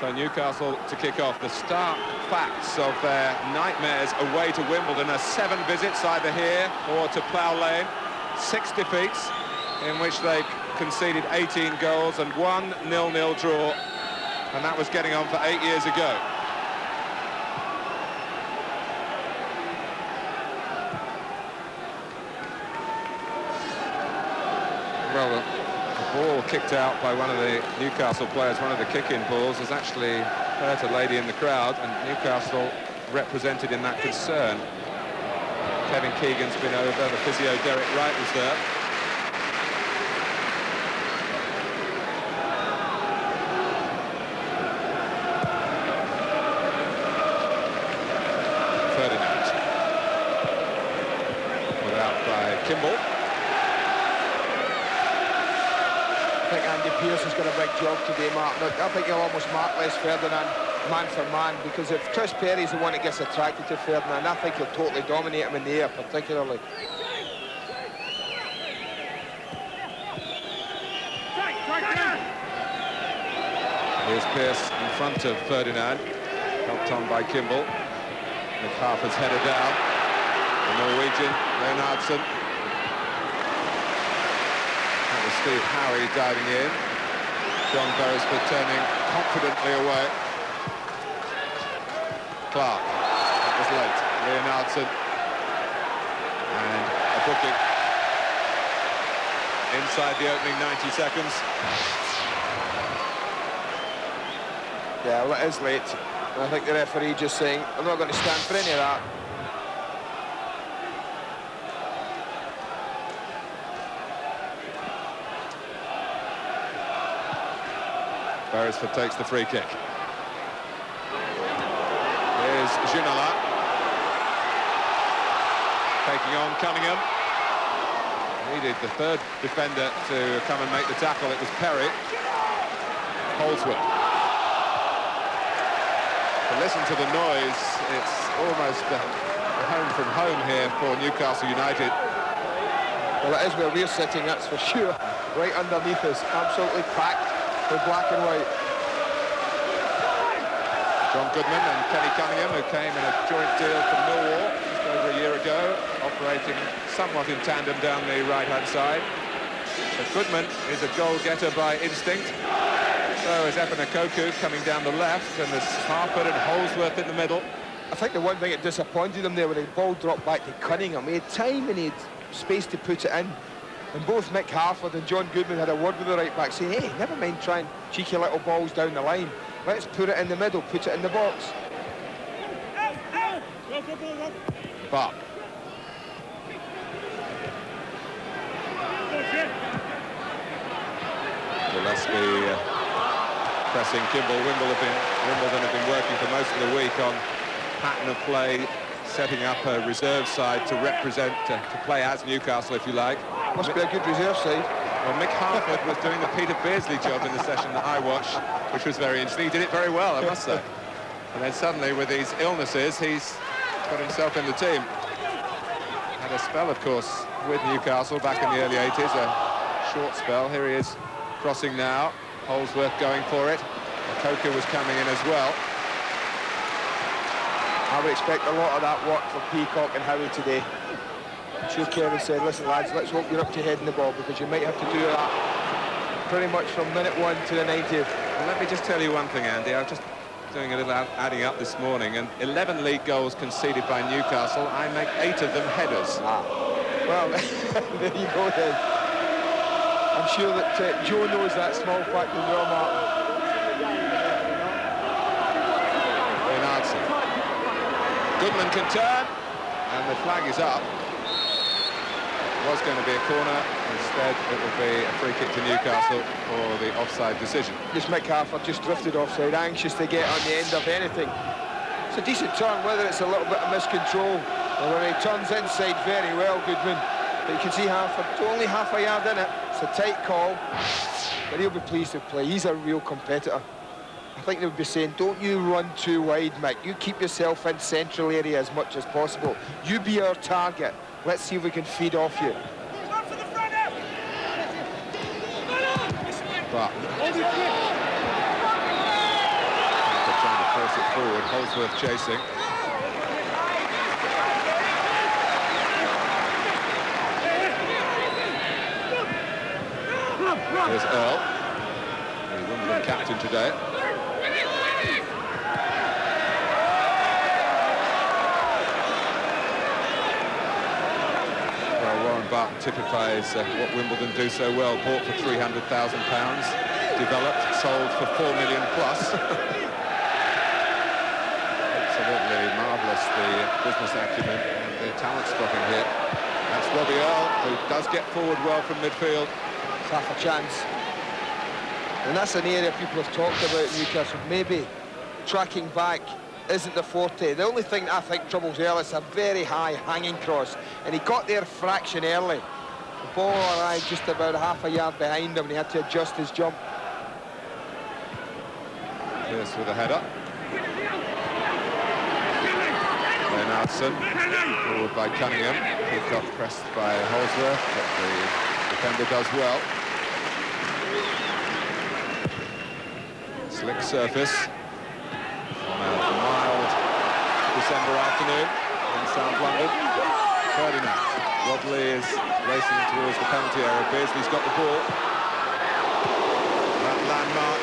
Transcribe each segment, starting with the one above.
So Newcastle to kick off. The stark facts of their nightmares away to Wimbledon are 7 visits either here or to Plough Lane, 6 defeats in which they conceded 18 goals and 1 0-0 draw, and that was getting on for 8 years ago. Well, the ball kicked out by one of the Newcastle players, one of the kick-in balls, has actually hurt a lady in the crowd, and Newcastle represented in that concern. Kevin Keegan's been over, the physio Derek Wright was there. Ferdinand. Put out by Kimball. I think Andy Pearce has got a big job today, Mark. Look, I think he'll almost mark less Ferdinand man for man, because if Chris Perry's the one that gets attracted to Ferdinand, I think he'll totally dominate him in the air, particularly. Here's Pearce in front of Ferdinand, helped on by Kimball. McHarper's header down. The Norwegian, Leonardson. That was Steve Howie diving in. John Beresford turning confidently away. Clark, that was late. Leonardson. And a booking. Inside the opening 90 seconds. Yeah, well, it is late. I think the referee just saying, I'm not going to stand for any of that. Beresford takes the free kick. Here's Ginola. Taking on Cunningham. Needed the third defender to come and make the tackle. It was Perry. Holdsworth. To listen to the noise, it's almost a home from home here for Newcastle United. Well, it is where we're sitting, that's for sure. Right underneath us, absolutely packed with black and white. John Goodman and Kenny Cunningham, who came in a joint deal from Millwall just over a year ago, operating somewhat in tandem down the right-hand side. But Goodman is a goal-getter by instinct. So is Koku coming down the left, and there's Harper and Holdsworth in the middle. I think the one thing that disappointed him there when the ball dropped back to Cunningham, he had time and he had space to put it in. And both Mick Harford and John Goodman had a word with the right back saying, hey, never mind trying cheeky little balls down the line. Let's put it in the middle, put it in the box. But Gillespie pressing Kimball. Wimbledon have been working for most of the week on pattern of play, setting up a reserve side to represent, to play as Newcastle, if you like. Must be a good reserve side. Well, Mick Harford was doing the Peter Beardsley job in the session that I watched, which was very interesting. He did it very well, I must say. And then suddenly, with these illnesses, he's got himself in the team. Had a spell, of course, with Newcastle back in the early 80s, a short spell. Here he is crossing now. Holdsworth going for it. Koku was coming in as well. I would expect a lot of that work for Peacock and Howie today. I'm sure Kevin said, listen lads, let's hope you're up to heading the ball, because you might have to do that pretty much from minute 1 to the 90th. Well, let me just tell you one thing, Andy. I was just doing a little adding up this morning, and 11 league goals conceded by Newcastle. I make 8 of them headers. Well, there you go then. I'm sure that Joe knows that small fact as well, Martin. Leonardson. Goodman can turn, and the flag is up. It was going to be a corner. Instead, it will be a free kick to Newcastle for the offside decision. This Mick Harford just drifted offside, anxious to get on the end of anything. It's a decent turn, whether it's a little bit of miscontrol or when he turns inside very well, Goodman. But you can see Harford only half a yard in it. It's a tight call, but he'll be pleased to play. He's a real competitor. I think they would be saying, don't you run too wide, Mick. You keep yourself in central area as much as possible. You be our target. Let's see if we can feed off you. But goals worth chasing. Here's Earl, the Wimbledon captain today. Well, Warren Barton typifies what Wimbledon do so well. Bought for £300,000, developed, sold for £4 million plus. Absolutely marvellous, the business acumen and the talent spotting here. That's Robbie Earl, who does get forward well from midfield. Half a chance. And that's an area people have talked about in Newcastle. Maybe tracking back isn't the forte. The only thing I think troubles Earl is a very high hanging cross, and he got there a fraction early. The ball arrived just about half a yard behind him, and he had to adjust his jump. Yes, with a header. Leonardson, forward by Cunningham. Peacock pressed by Holsworth, but the defender does well. Slick surface on a mild December afternoon in South London. Ferdinand. Rodley is racing towards the penalty area. Beardsley's got the ball. That landmark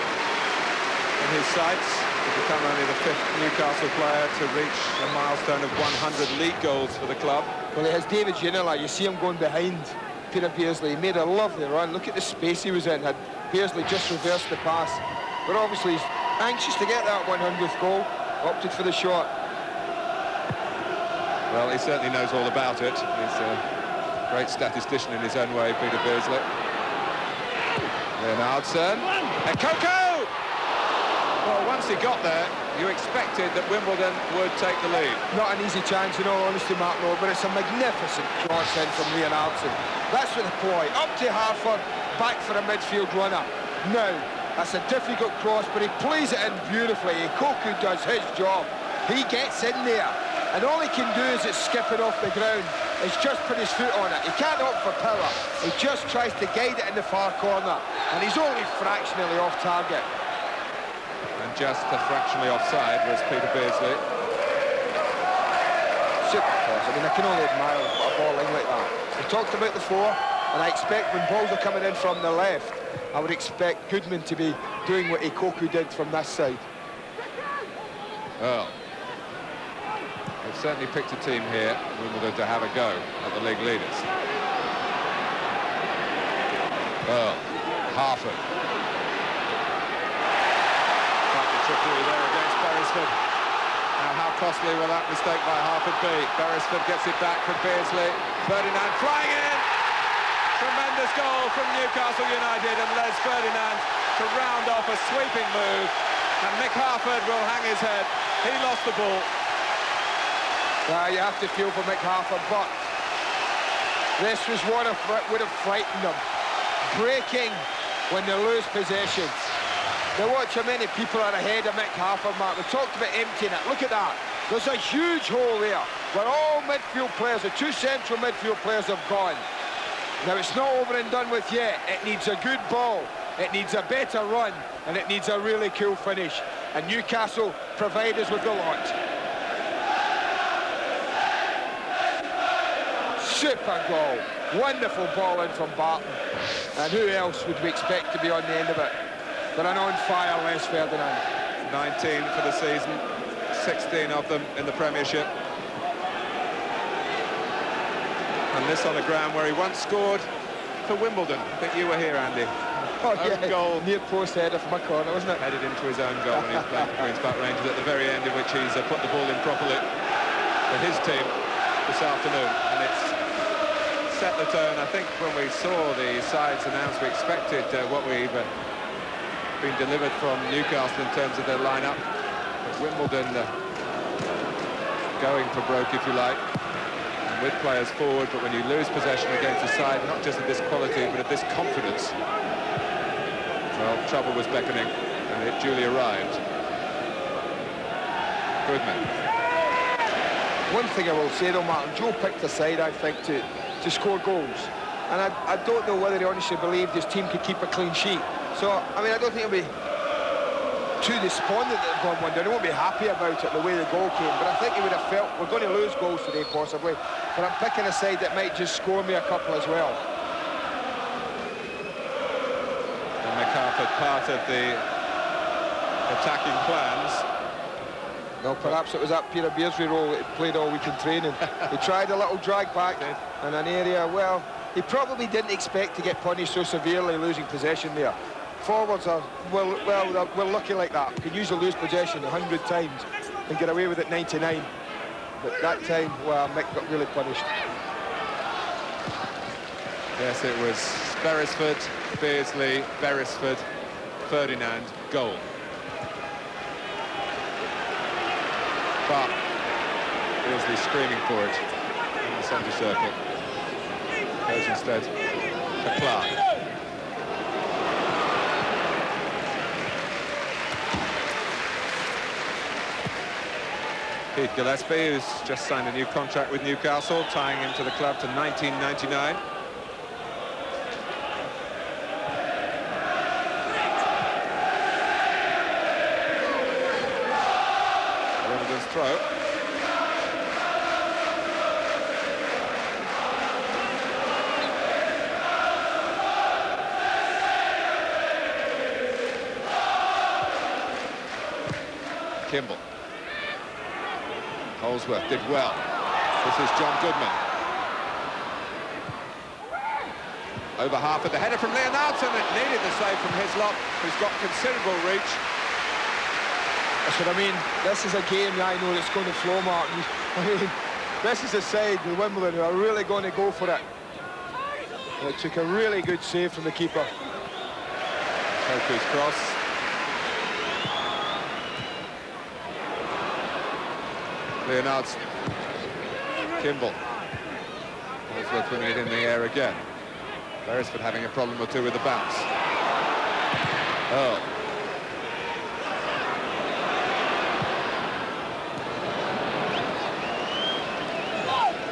in his sights to become only the 5th Newcastle player to reach a milestone of 100 league goals for the club. Well, he has David Ginola. You see him going behind Peter Beardsley. He made a lovely run. Look at the space he was in. Had Beardsley just reversed the pass. But obviously he's anxious to get that 100th goal. Opted for the shot. Well, he certainly knows all about it. He's a great statistician in his own way, Peter Beardsley. Leonardson. And Coco! Well, once he got there, you expected that Wimbledon would take the lead. Not an easy chance, in all honesty, Mark, no, but it's a magnificent cross in from Leonardson. That's with the ploy. Up to Harford, back for a midfield runner. Now, that's a difficult cross, but he plays it in beautifully. Koku does his job. He gets in there, and all he can do is skip it off the ground. He's just put his foot on it. He can't opt for power. He just tries to guide it in the far corner, and he's only fractionally off target. And just fractionally offside was Peter Beardsley. Super cross. I mean, I can only admire a ball in like that. We talked about the four, and I expect when balls are coming in from the left, I would expect Goodman to be doing what Ikoku did from this side. Well, they've certainly picked a team here, Wimbledon, to have a go at the league leaders. Well, Harford. Slightly trickery there against Beresford. Now, how costly will that mistake by Harford be? Beresford gets it back from Beardsley. Ferdinand flying in. Tremendous goal from Newcastle United, and Les Ferdinand to round off a sweeping move, and Mick Harford will hang his head. He lost the ball. You have to feel for Mick Harford, but this was what would have frightened them. Breaking when they lose possession. Now watch how many people are ahead of Mick Harford, Mark. We talked about emptying it. Look at that. There's a huge hole there where all midfield players, the two central midfield players, have gone. Now, it's not over and done with yet. It needs a good ball, it needs a better run, and it needs a really cool finish. And Newcastle provide us with the lot. Super goal. Wonderful ball in from Barton. And who else would we expect to be on the end of it? But an on-fire Les Ferdinand. 19 for the season, 16 of them in the Premiership. And this on a ground where he once scored for Wimbledon. I think you were here, Andy. Oh, yeah. Goal. Near post header from a corner, wasn't it? Headed into his own goal when he was playing for Queen's Park Rangers, at the very end of which he's put the ball in properly for his team this afternoon. And it's set the tone. I think when we saw the sides announced, we expected what we've been delivered from Newcastle in terms of their lineup. But Wimbledon going for broke, if you like, and with players forward. But when you lose possession against a side not just of this quality but of this confidence, well, trouble was beckoning, and it duly arrived. Goodman. One thing I will say though, Martin, Joe picked a side, I think, to score goals. And I don't know whether he honestly believed his team could keep a clean sheet. So, I mean, I don't think it'll be too despondent that they've gone 1-down. He won't be happy about it, the way the goal came, but I think he would have felt we're going to lose goals today, possibly. But I'm picking a side that might just score me a couple as well. And McCarthy, part of the attacking plans. Well, perhaps it was that Peter Beardsley role that he played all week in training. He tried a little drag back in an area, well, he probably didn't expect to get punished so severely, losing possession there. Forwards are, we're lucky like that. We can usually lose possession 100 times and get away with it 99. But that time, well, Mick got really punished. Yes, it was Beresford, Beardsley, Beresford, Ferdinand, goal. But Beardsley screaming for it in the centre circle. Goes instead to Clark. Keith Gillespie, who's just signed a new contract with Newcastle, tying him to the club to 1999. Wimbledon's throw. Kimball. Holsworth did well. This is John Goodman. Over half of the header from Leonardson. It needed the save from Hislop, who's got considerable reach. That's what I mean. This is a game that I know that's going to flow, Martin. I mean, this is a side with Wimbledon who are really going to go for it. And it took a really good save from the keeper. Koku's cross. Leonardson. Kimball. Holsworth winning it in the air again. Beresford having a problem or two with the bounce. Oh.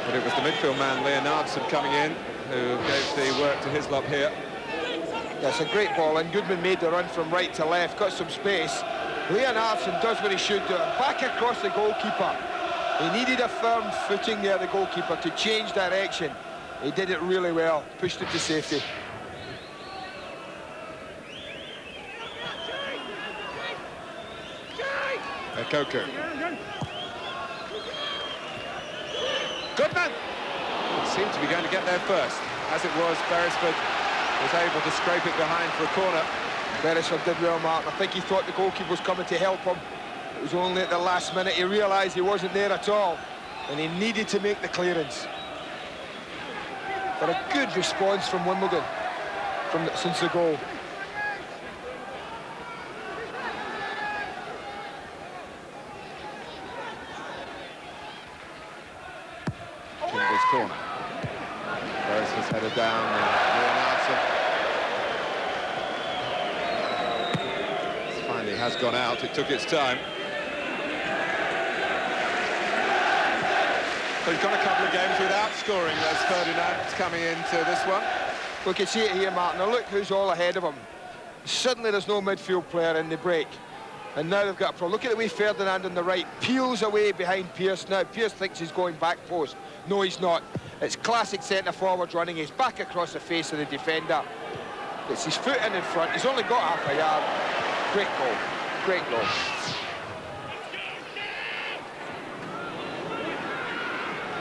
But it was the midfield man, Leonardson, coming in, who gave the work to Hislop here. That's a great ball, and Goodman made the run from right to left, got some space. Leonardson does what he should do, back across the goalkeeper. He needed a firm footing there, the goalkeeper, to change direction. He did it really well, pushed it to safety. Koku. Goodman! Seemed to be going to get there first. As it was, Beresford was able to scrape it behind for a corner. Beresford did well, Martin. I think he thought the goalkeeper was coming to help him. It was only at the last minute he realised he wasn't there at all, and he needed to make the clearance. But a good response from Wimbledon since the goal. Kimball's corner. Beresford's headed down, and Leonardson finally has gone out. It took its time. So he's got a couple of games without scoring as Ferdinand's coming into this one. We can see it here, Martin. Now look who's all ahead of him. Suddenly there's no midfield player in the break. And now they've got a problem. Look at the way Ferdinand on the right peels away behind Pearce. Now Pearce thinks he's going back post. No, he's not. It's classic centre-forward running. He's back across the face of the defender. It's his foot in front. He's only got half a yard. Great goal. Great goal.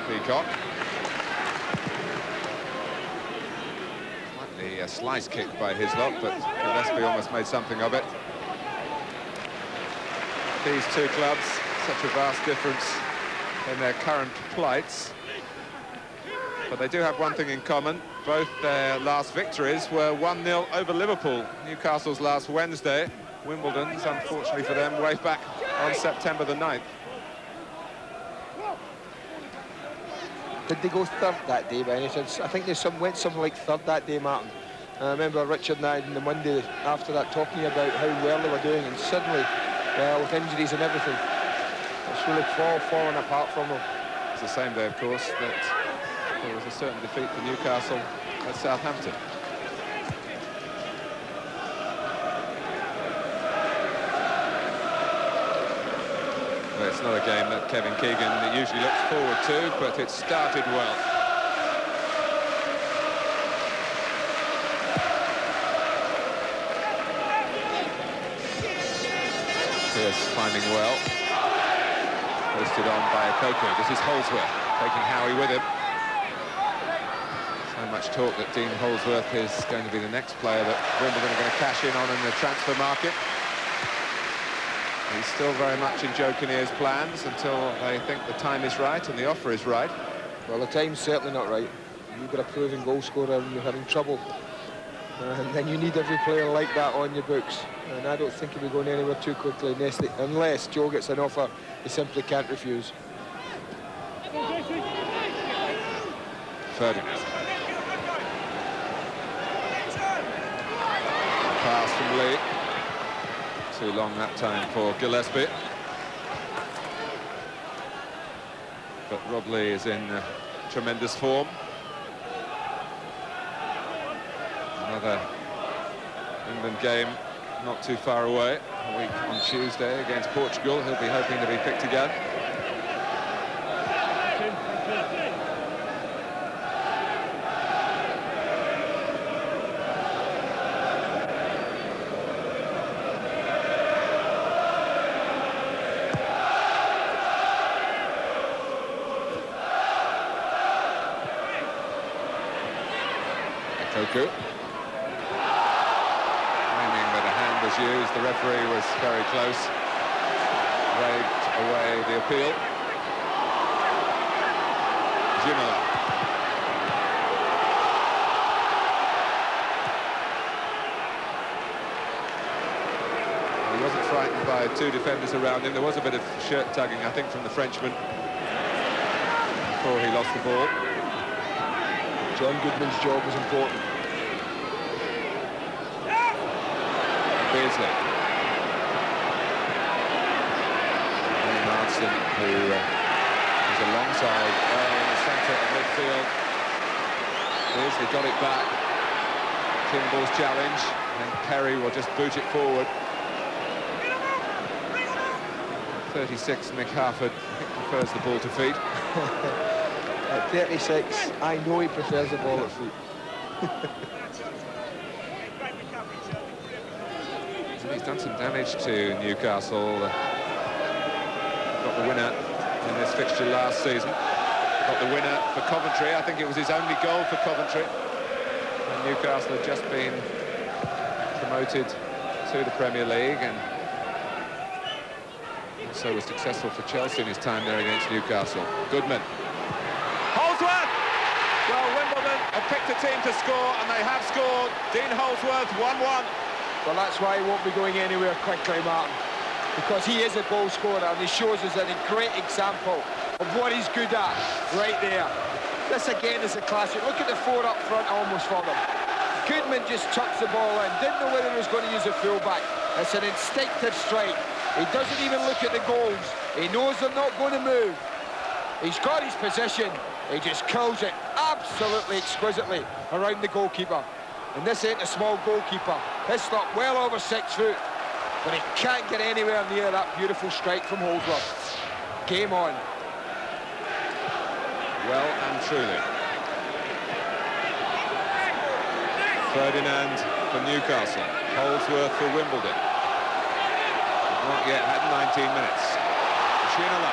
Peacock. Slightly a slice kick by Hislop, but Gillespie almost made something of it. These two clubs, such a vast difference in their current plights. But they do have one thing in common. Both their last victories were 1-0 over Liverpool. Newcastle's last Wednesday. Wimbledon's, unfortunately for them, way back on September the 9th. Did they go third that day by any chance? I think they went something like third that day, Martin. And I remember Richard and I on the Monday after that talking about how well they were doing, and suddenly, with injuries and everything, it's really falling apart from them. It's the same day, of course, that there was a certain defeat for Newcastle at Southampton. it's not a game that Kevin Keegan usually looks forward to, but it started well. Pierce finding well. Posted on by Akoko. This is Holdsworth taking Howie with him. So much talk that Dean Holdsworth is going to be the next player that Wimbledon are going to cash in on in the transfer market. He's still very much in Joe Kinnear's plans until they think the time is right and the offer is right. Well, the time's certainly not right. You've got a proven goal scorer and you're having trouble. And then you need every player like that on your books. And I don't think he'll be going anywhere too quickly unless Joe gets an offer he simply can't refuse. Ferdinand. Pass from Lee. Too long that time for Gillespie. But Rob Lee is in tremendous form. Another England game not too far away. A week on Tuesday against Portugal. He'll be hoping to be picked again. Koku. Claiming that a hand was used, the referee was very close. Waved away the appeal. Ginola. He wasn't frightened by two defenders around him. There was a bit of shirt tugging, I think, from the Frenchman before he lost the ball. John Goodman's job was important. Beardsley. Marston, who is alongside in the centre of midfield. Beardsley got it back. Kimball's challenge, and Perry will just boot it forward. 36, Nick Harford, I think, prefers the ball to feet. At 36, I know he prefers the ball at feet. He's done some damage to Newcastle. Got the winner in this fixture last season. Got the winner for Coventry. I think it was his only goal for Coventry. And Newcastle had just been promoted to the Premier League, and also was successful for Chelsea in his time there against Newcastle. Goodman. Holdsworth! Well, Wimbledon have picked a team to score, and they have scored. Dean Holdsworth, 1-1. Well, that's why he won't be going anywhere quickly, Martin, because he is a goal scorer, and he shows us a great example of what he's good at right there. This, again, is a classic. Look at the four up front almost for them. Goodman just tucks the ball in, didn't know whether he was going to use a full-back. It's an instinctive strike. He doesn't even look at the goals. He knows they're not going to move. He's got his position. He just kills it absolutely exquisitely around the goalkeeper. And this ain't a small goalkeeper. His slot well over 6 foot. But he can't get anywhere near that beautiful strike from Holdsworth. Game on. Well and truly. Ferdinand for Newcastle. Holdsworth for Wimbledon. We've not yet had 19 minutes. Ginola.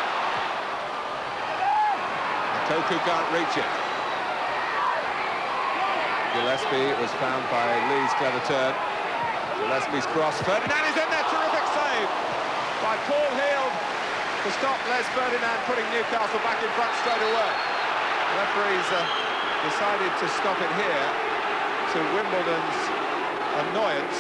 Koku can't reach it. Gillespie was found by Lee's clever turn. Gillespie's cross. Ferdinand is in there. Terrific save by Paul Heald to stop Les Ferdinand putting Newcastle back in front straight away. The referees decided to stop it here to Wimbledon's annoyance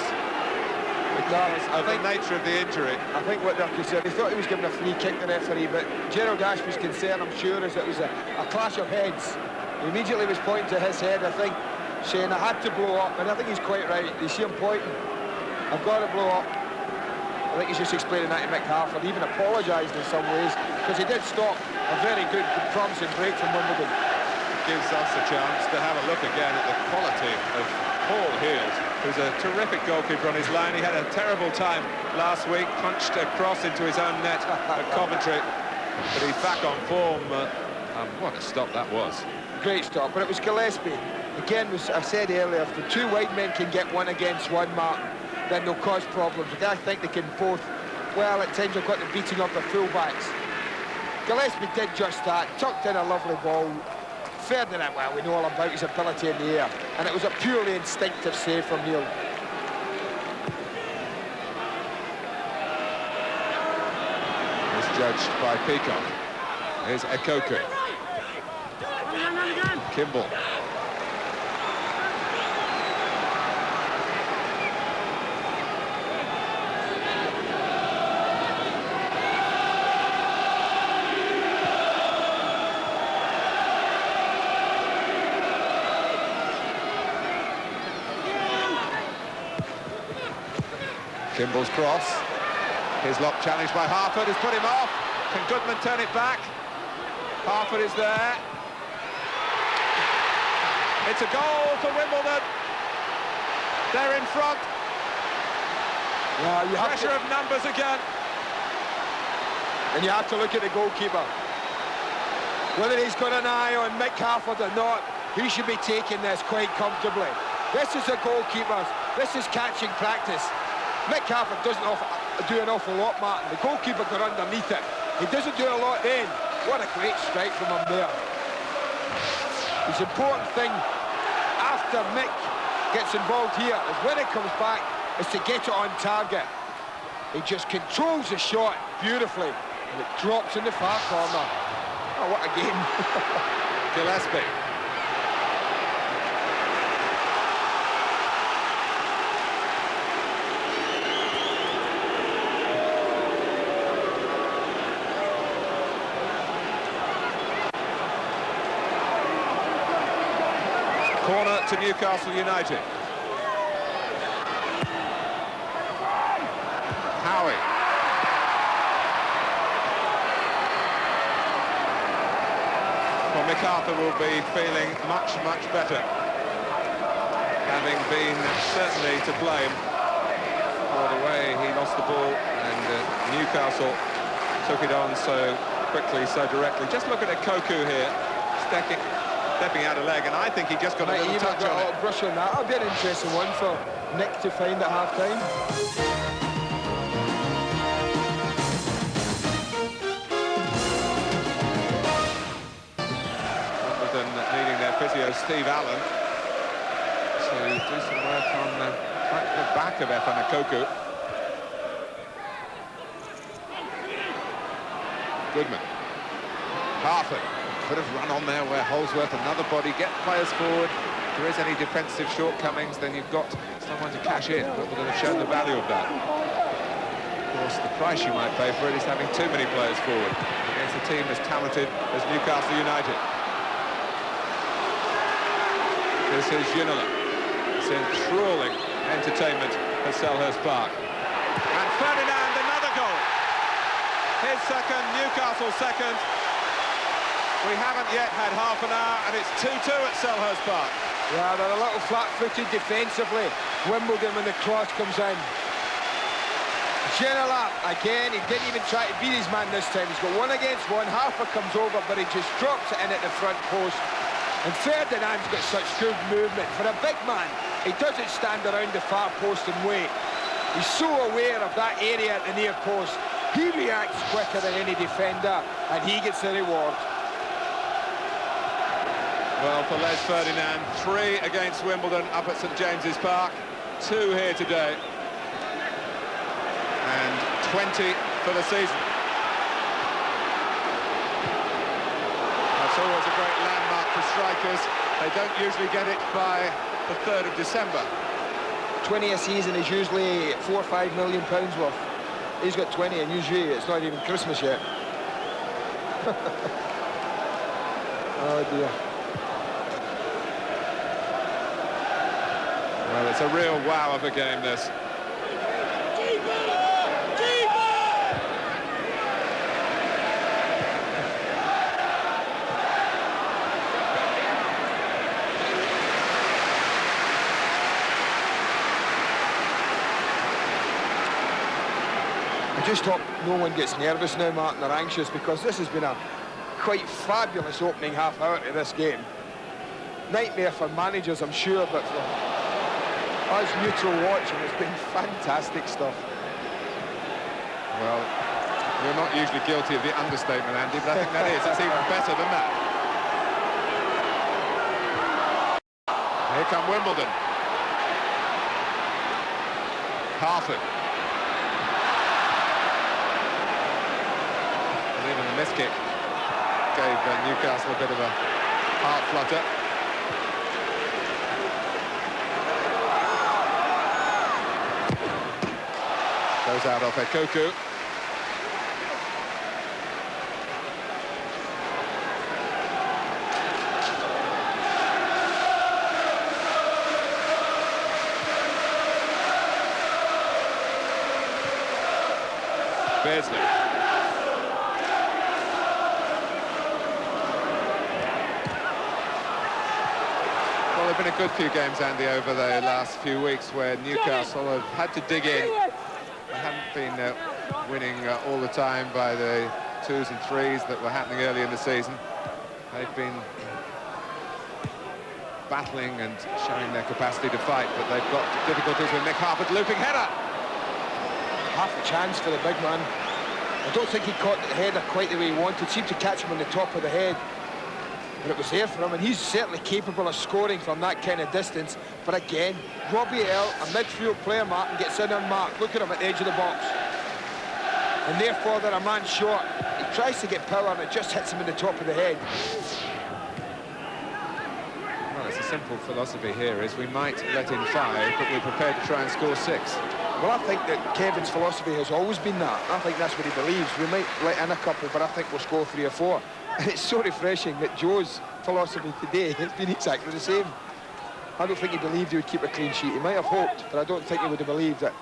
because of the nature of the injury. I think what they're concerned, he thought he was giving a free kick to the referee, but Gerald Ashby's concern, I'm sure, is it was a clash of heads. He immediately was pointing to his head, I think, saying I had to blow up, and I think he's quite right. You see him pointing, I've got to blow up. I think he's just explaining that to Mick Harford, even apologised in some ways, because he did stop a very good promising break from Wimbledon. Gives us a chance to have a look again at the quality of Paul Heald. who's a terrific goalkeeper on his line. He had a terrible time last week, punched a cross into his own net at Coventry, but he's back on form. What a stop that was. Great stop, but it was Gillespie. Again, as I said earlier, if the two wide men can get one against one, Mark, then they'll cause problems. I think they can both, well, at times they've got the beating of the fullbacks. Gillespie did just that, tucked in a lovely ball. Ferdinand, well, we know all about his ability in the air, and it was a purely instinctive save from Neil. Misjudged by Peacock. Here's Ekoku. Kimball. Kimball's cross. Hislop challenged by Harford, has put him off. Can Goodman turn it back? Harford is there. It's a goal for Wimbledon. They're in front. Yeah, you have Pressure of numbers again. And you have to look at the goalkeeper. Whether he's got an eye on Mick Harford or not, he should be taking this quite comfortably. This is a goalkeeper. This is catching practice. Mick Harford doesn't do an awful lot, Martin. The goalkeeper got underneath it. He doesn't do a lot then. What a great strike from him there. The important thing after Mick gets involved here is when it comes back is to get it on target. He just controls the shot beautifully and it drops in the far corner. Oh, what a game. Gillespie. Corner to Newcastle United. Howie. Well, MacArthur will be feeling much, much better, having been certainly to blame for the way he lost the ball, and Newcastle took it on so quickly, so directly. Just look at Ekoku here, stepping out a leg, and I think he just got a little touch on it. Brush on that. That'll be an interesting one for Nick to find at half-time. Wimbledon needing their physio, Steve Allen, to do some work on the back of FionaNUFC. Goodman. Harford. Could have run on there where Holsworth, another body, get players forward. If there is any defensive shortcomings, then you've got someone to cash in. Wimbledon have shown the value of that. Of course, the price you might pay for it is having too many players forward against a team as talented as Newcastle United. This is Ginola. It's enthralling entertainment at Selhurst Park. And Ferdinand, another goal. His second, Newcastle's second. We haven't yet had half an hour, and it's 2-2 at Selhurst Park. Yeah, they're a little flat-footed defensively. Wimbledon when the cross comes in. Ginola, again, he didn't even try to beat his man this time. He's got one against one. Harford comes over, but he just drops it in at the front post. And Ferdinand's got such good movement. For a big man, he doesn't stand around the far post and wait. He's so aware of that area at the near post. He reacts quicker than any defender, and he gets the reward. Well, for Les Ferdinand, 3 against Wimbledon up at St James's Park, 2 here today, and 20 for the season. That's always a great landmark for strikers. They don't usually get it by the 3rd of December. 20 a season is usually £4 or £5 million worth. He's got 20, and usually it's not even Christmas yet. Oh dear. Well, it's a real wow of a game, this. just hope no one gets nervous now, Martin, or anxious, because this has been a quite fabulous opening half hour to this game. Nightmare for managers, I'm sure, but for us neutral watching, it's been fantastic stuff. Well, you're not usually guilty of the understatement, Andy, but I think that is. It's even better than that. Here come Wimbledon. Harford. And even the miss kick gave Newcastle a bit of a heart flutter. Goes out off Ekoku. Beardsley. Well, there have been a good few games, Andy, over the last few weeks where Newcastle have had to dig in. They haven't been winning all the time by the 2s and 3s that were happening early in the season. They've been battling and showing their capacity to fight, but they've got difficulties with Nick Harford. Looping header. Half a chance for the big man. I don't think he caught the header quite the way he wanted. Seemed to catch him on the top of the head. But it was there for him, and he's certainly capable of scoring from that kind of distance. But again, Robbie Earl, a midfield player, Martin, gets in on Mark. Look at him at the edge of the box. And therefore, they're a man short. He tries to get power, and it just hits him in the top of the head. Well, it's a simple philosophy here, is we might let in 5, but we're prepared to try and score 6. Well, I think that Kevin's philosophy has always been that. I think that's what he believes. We might let in a couple, but I think we'll score 3 or 4. And it's so refreshing that Joe's philosophy today has been exactly the same. I don't think he believed he would keep a clean sheet. He might have hoped, but I don't think he would have believed it.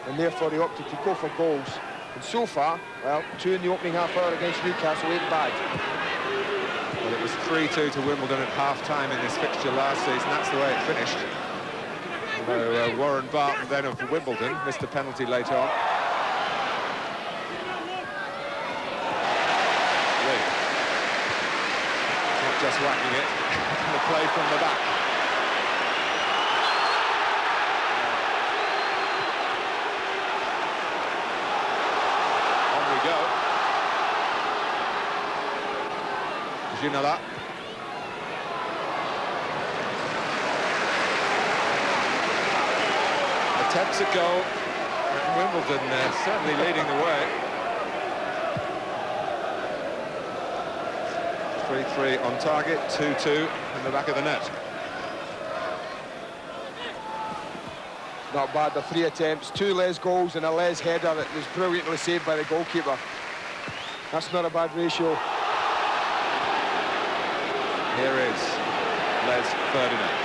And therefore he opted to go for goals. And so far, well, 2 in the opening half hour against Newcastle ain't bad. Well, it was 3-2 to Wimbledon at half-time in this fixture last season. That's the way it finished. Although Warren Barton, then of Wimbledon, missed a penalty later on. Just whacking it, the play from the back. On we go. Ginola. Attempts a goal. Wimbledon certainly leading the way. 3-3 on target, 2-2 in the back of the net. Not bad, the 3 attempts, 2 Les goals and a Les header that was brilliantly saved by the goalkeeper. That's not a bad ratio. Here is Les Ferdinand.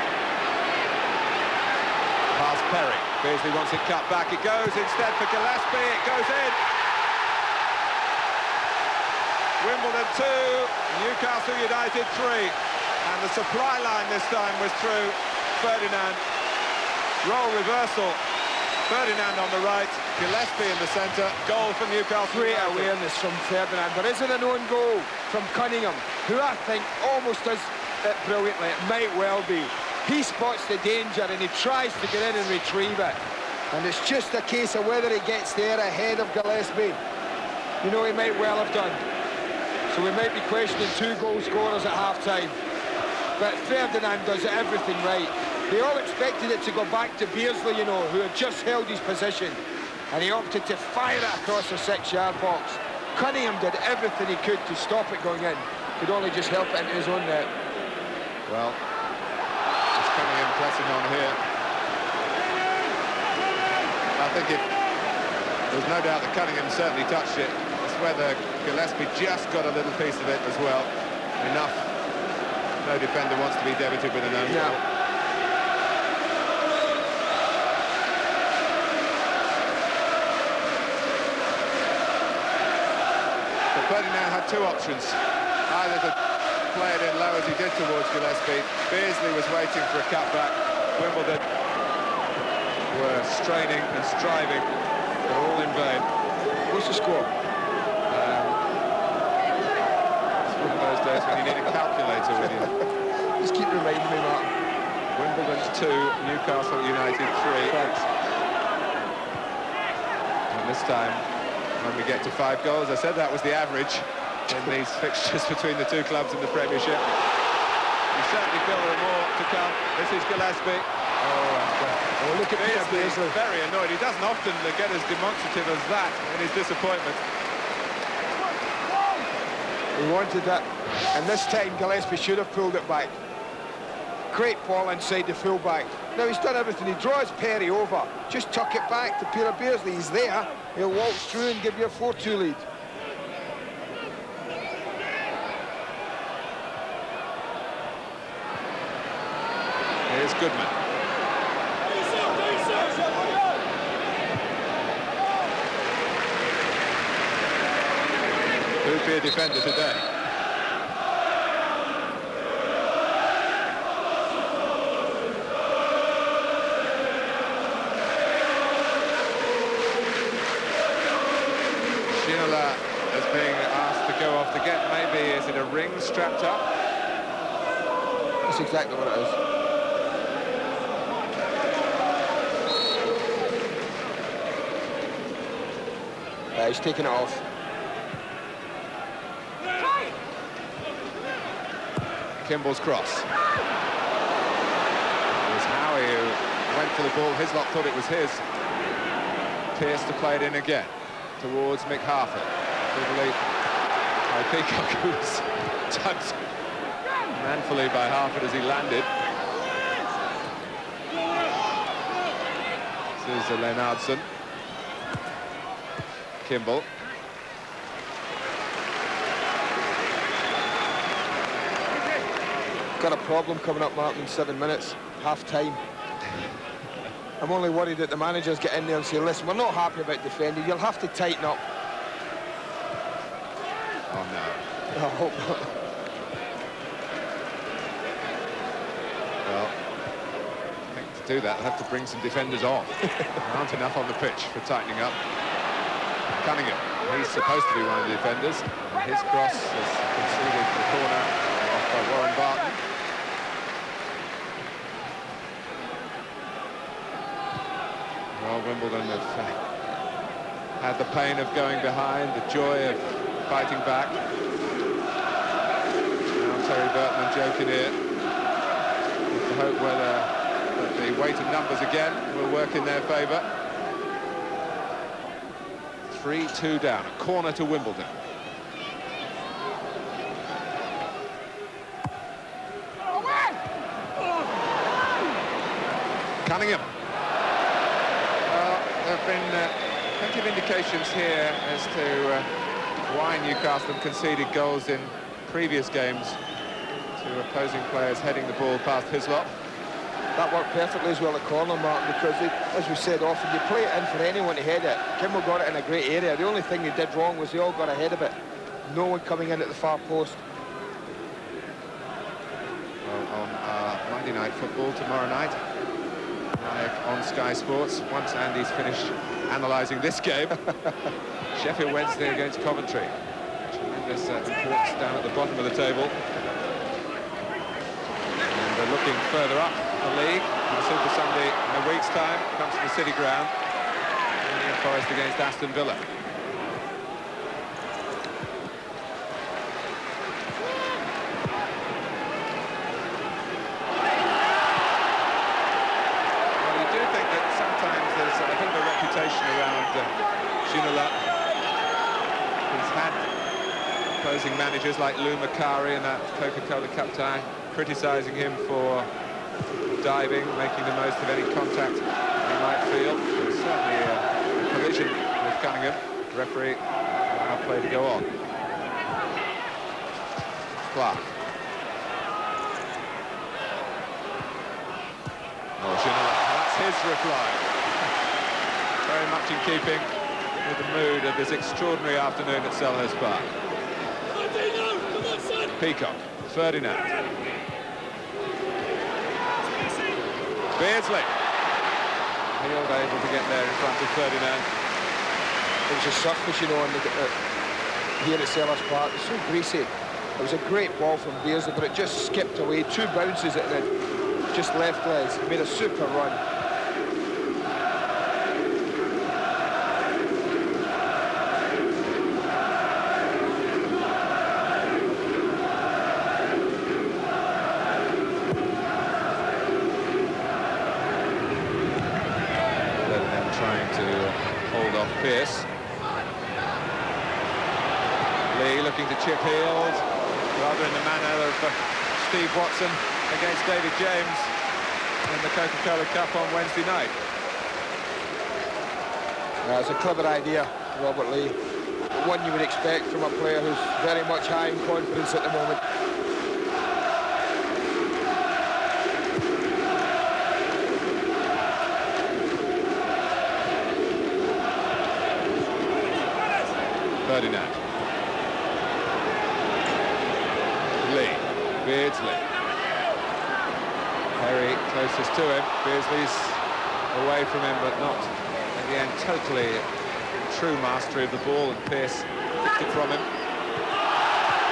Past Perry. Beardsley wants it cut back. It goes instead for Gillespie. It goes in. Wimbledon 2, Newcastle United 3. And the supply line this time was through Ferdinand. Role reversal. Ferdinand on the right, Gillespie in the centre. Goal for Newcastle. Great awareness from Ferdinand. There isn't an own goal from Cunningham, who I think almost does it brilliantly. It might well be. He spots the danger and he tries to get in and retrieve it. And it's just a case of whether he gets there ahead of Gillespie. You know, he might well have done. So we might be questioning 2 goal scorers at half-time. But Ferdinand does everything right. They all expected it to go back to Beardsley, you know, who had just held his position. And he opted to fire it across the 6-yard box. Cunningham did everything he could to stop it going in. Could only just help it into his own net. Well, it's Cunningham pressing on here. I think there's no doubt that Cunningham certainly touched it. It's whether Gillespie just got a little piece of it as well. Enough. No defender wants to be debited with an own goal. But Ferdinand had 2 options. Either to play it in low as he did towards Gillespie. Beardsley was waiting for a cutback. Wimbledon were straining and striving, but all in vain. What's the score? It's one of those days when you need a calculator with you. Just keep reminding me, Martin. Wimbledon 2, Newcastle United 3. Thanks. And this time, when we get to 5 goals, I said that was the average in these fixtures between the two clubs in the Premiership. You certainly feel there are more to come. This is Gillespie. Oh, look at Beasley. He's very annoyed. He doesn't often get as demonstrative as that in his disappointment. He wanted that, and this time Gillespie should have pulled it back. Great ball inside the full-back. Now he's done everything. He draws Perry over. Just tuck it back to Peter Beardsley. He's there. He'll waltz through and give you a 4-2 lead. Here's Goodman. Who'd be a defender today? Ginola is being asked to go off to get, maybe, is it a ring strapped up? That's exactly what it is. He's taking it off. Kimball's cross. It was Howie who went for the ball. Hislop thought it was his. Pearce to play it in again towards Mick Harford. Peacock, who was tugged manfully by Harford as he landed. This is Lennartson. Kimball. Got a problem coming up, Martin, in 7 minutes, half time. I'm only worried that the managers get in there and say, listen, we're not happy about defending, you'll have to tighten up. Oh no. I hope not. Well, I think to do that, they'll have to bring some defenders on. There aren't enough on the pitch for tightening up. Cunningham, he's supposed to be one of the defenders. And his cross is conceded to the corner off by Warren Barton. Well, Wimbledon have had the pain of going behind, the joy of fighting back. Now Terry Burton joking here. With the hope that the weight of numbers again will work in their favour. 3-2 down, a corner to Wimbledon. Cunningham. Well, there have been plenty of indications here as to why Newcastle conceded goals in previous games to opposing players heading the ball past Hislop. That worked perfectly as well at corner, Martin, because as we said often, you play it in for anyone to head it. Kimball got it in a great area. The only thing they did wrong was they all got ahead of it. No one coming in at the far post. Well, on Monday Night Football tomorrow night, live on Sky Sports, once Andy's finished analysing this game, Sheffield Wednesday against Coventry. Tremendous importance down at the bottom of the table. And they're looking further up the league. The Super Sunday in a week's time comes to the City Ground. Nottingham Forest against Aston Villa. Well, you do think that sometimes there's a bit of a reputation around Ginola. He's had opposing managers like Lou Macari and that Coca-Cola Cup tie criticising him for diving, making the most of any contact he might feel. There's certainly a collision with Cunningham. The referee allowed play to go on. Clark. Oh, Ginola, that's his reply. Very much in keeping with the mood of this extraordinary afternoon at Selhurst Park. Peacock, Ferdinand. Beardsley. Field able to get there in front of Ferdinand. It was a surface, you know, here at Sellers Park. It's so greasy. It was a great ball from Beardsley, but it just skipped away. 2 bounces at it, just left legs. Made a super run. Trying to hold off Pearce. Lee looking to chip heeled, rather in the manner of Steve Watson against David James in the Coca-Cola Cup on Wednesday night. It's a clever idea, Robert Lee. One you would expect from a player who's very much high in confidence at the moment. Ferdinand. Lee. Beardsley. Perry closest to him. Beardsley's away from him, but not, again, totally true mastery of the ball, and Pearce took it from him.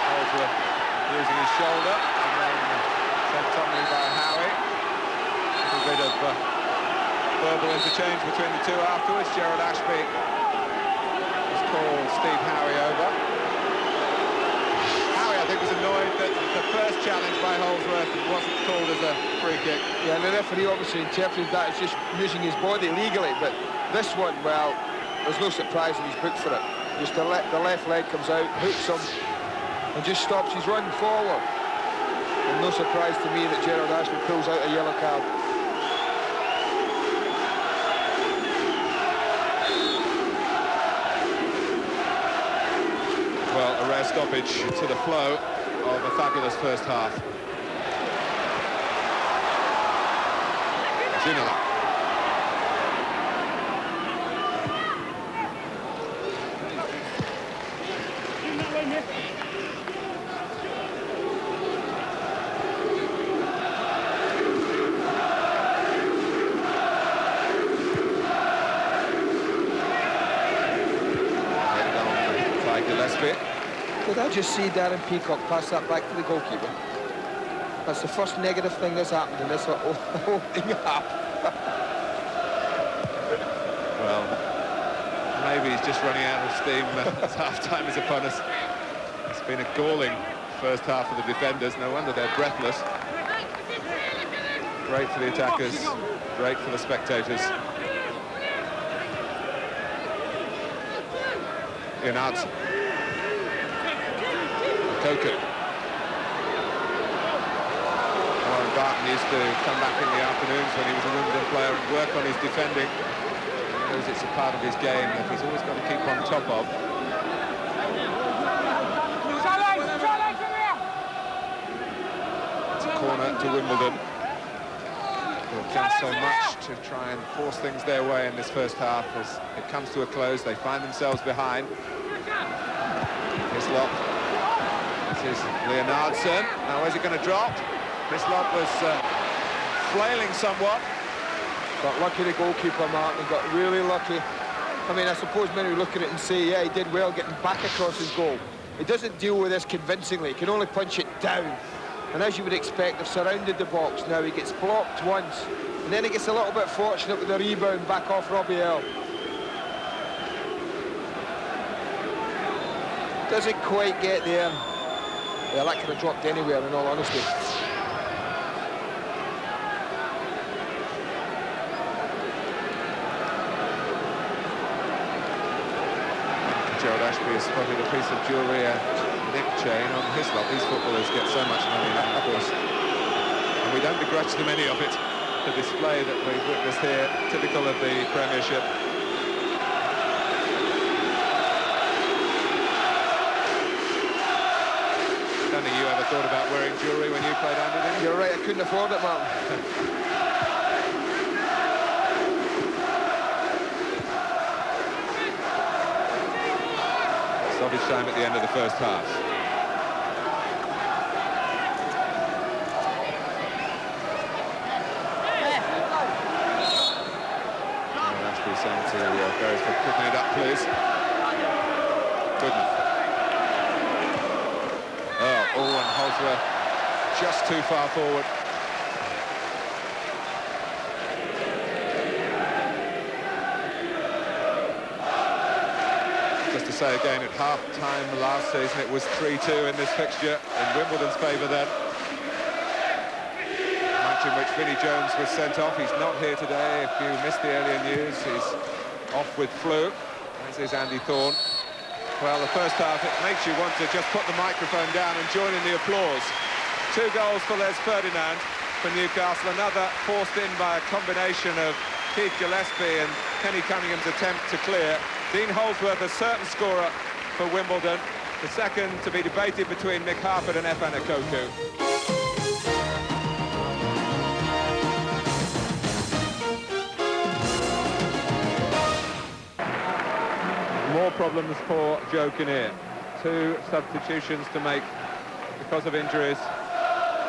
Holdsworth using his shoulder, and then sent Tomley by Howie. A little bit of verbal interchange between the two afterwards. Gerald Ashby called Steve Howie over. Howie, I think, was annoyed that the first challenge by Holdsworth wasn't called as a free kick. Yeah, and the referee obviously interpreted that as just using his body legally, but this one, well, there's no surprise in his book for it. Just the left leg comes out, hooks him, and just stops his run forward. And no surprise to me that Gerald Ashby pulls out a yellow card. Well, a rare stoppage to the flow of a fabulous first half. Ginola. Did I just see Darren Peacock pass that back to the goalkeeper? That's the first negative thing that's happened in this opening half. Well, maybe he's just running out of steam as half-time is upon us. It's been a galling first half for the defenders. No wonder they're breathless. Great for the attackers, great for the spectators. In out. Coco. Warren Barton used to come back in the afternoons when he was a Wimbledon player and work on his defending. He knows it's a part of his game that he's always got to keep on top of. It's a corner to Wimbledon. They've done so much to try and force things their way in this first half. As it comes to a close, they find themselves behind. Hislop. This is Leonardson. Now, where's he going to drop? Hislop was flailing somewhat. Got lucky, the goalkeeper, Martin. Got really lucky. I mean, I suppose many will look at it and say, yeah, he did well getting back across his goal. He doesn't deal with this convincingly. He can only punch it down. And as you would expect, they've surrounded the box. Now he gets blocked once, and then he gets a little bit fortunate with the rebound back off Robbie Earl. Doesn't quite get there. Yeah, that could have dropped anywhere, in all honesty. Gerald Ashby has spotted a piece of jewellery, a neck chain on Hislop. These footballers get so much money now, of course. And we don't begrudge them any of it. The display that we've witnessed here, typical of the Premiership. I don't think you ever thought about wearing jewellery when you played, Andy, did you? You're right, I couldn't afford it, Martin. Stoppage time at the end of the first half. Ashby saying to Ferris for picking it up, please. Goodman. Oh, and Holsworth just too far forward. Just to say again, at half-time last season, it was 3-2 in this fixture in Wimbledon's favour then. Match in which Vinnie Jones was sent off. He's not here today. If you missed the earlier news, he's off with flu, as is Andy Thorne. Well, the first half, it makes you want to just put the microphone down and join in the applause. 2 goals for Les Ferdinand for Newcastle. Another forced in by a combination of Keith Gillespie and Kenny Cunningham's attempt to clear. Dean Holsworth, a certain scorer for Wimbledon. The second to be debated between Mick Harford and FionaNUFC. More problems for Joe Kinnear. 2 substitutions to make because of injuries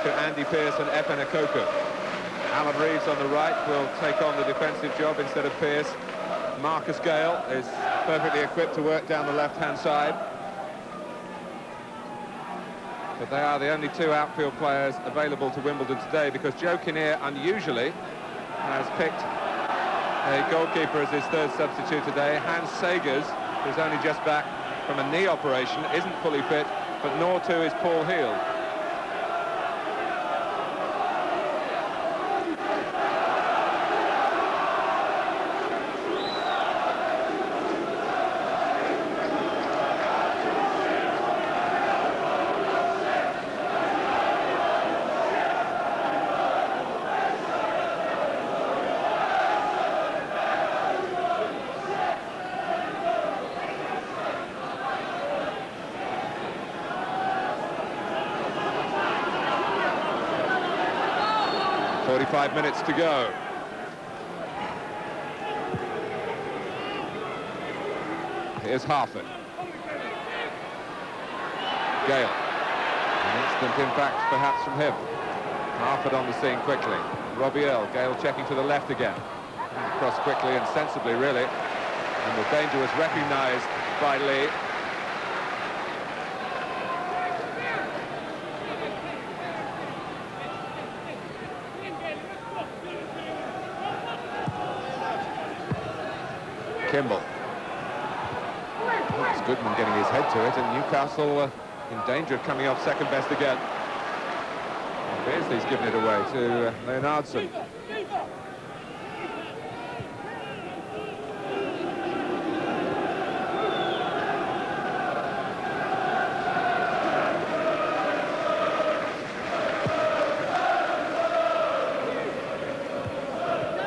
to Andy Pearce and FionaNUFC. Alan Reeves on the right will take on the defensive job instead of Pearce. Marcus Gale is perfectly equipped to work down the left-hand side. But they are the only 2 outfield players available to Wimbledon today, because Joe Kinnear unusually has picked a goalkeeper as his 3rd substitute today. Hans Sagers, who's only just back from a knee operation, isn't fully fit, but nor too is Paul Heald. Five minutes to go. Here's Harford. Gale. An instant impact perhaps from him. Harford on the scene quickly. Robbie Earl. Gale checking to the left again. Across quickly and sensibly, really. And the danger was recognised by Lee. Kimball. It's Goodman getting his head to it, and Newcastle in danger of coming off second best again. Beardsley's given it away to Leonardson.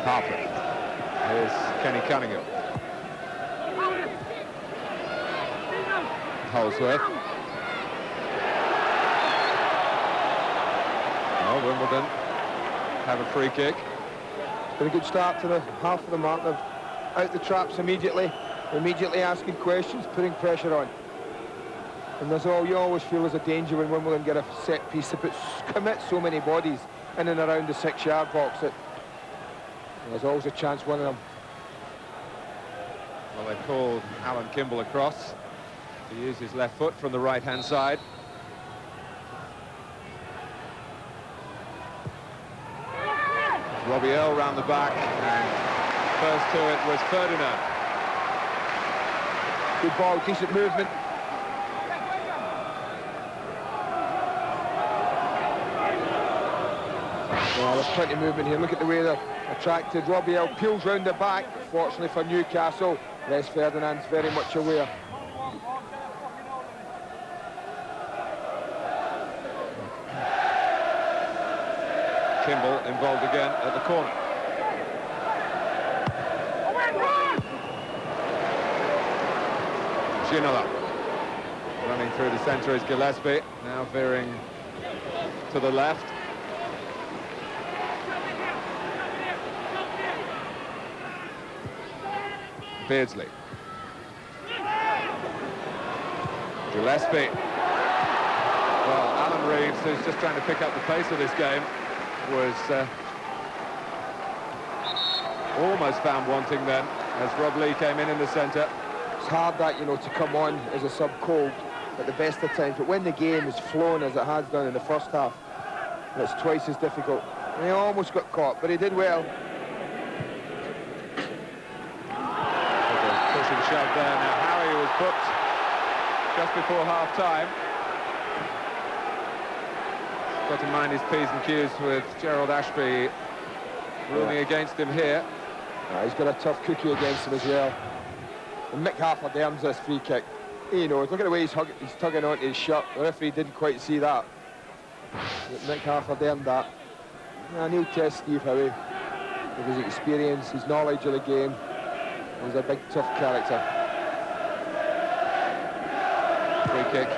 Harford. Here's Kenny Cunningham. Holsworth. Oh, Wimbledon have a free kick. It's been a good start to the half of the mark. They've out the traps immediately asking questions, putting pressure on. And there's you always feel there's a danger when Wimbledon get a set piece to commit so many bodies in and around the 6-yard box that there's always a chance one of them. Well, they called Alan Kimball across. He used his left foot from the right-hand side. Robbie Earl round the back, and first to it was Ferdinand. Good ball, decent movement. Well, there's plenty of movement here. Look at the way they're attracted. Robbie Earl peels round the back. Fortunately for Newcastle, Les Ferdinand's very much aware. Kimball involved again at the corner. Ginola running through the centre is Gillespie, now veering to the left. Beardsley. Gillespie. Well, Alan Reeves, who's just trying to pick up the pace of this game, was almost found wanting then as Rob Lee came in the centre. It's hard that, you know, to come on as a sub cold at the best of times, but when the game is flowing as it has done in the first half, it's twice as difficult. And he almost got caught, but he did well. Push and shove there. Now Howie was booked just before half-time. Got to mind his P's and Q's with Gerald Ashby ruling against him here. He's got a tough cookie against him as well. And Mick Harford earns this free kick. You know, look at the way he's tugging onto his shirt. The referee didn't quite see that. But Mick Harford earned that. And he'll test Steve Howie with his experience, his knowledge of the game. He's a big, tough character. Free kick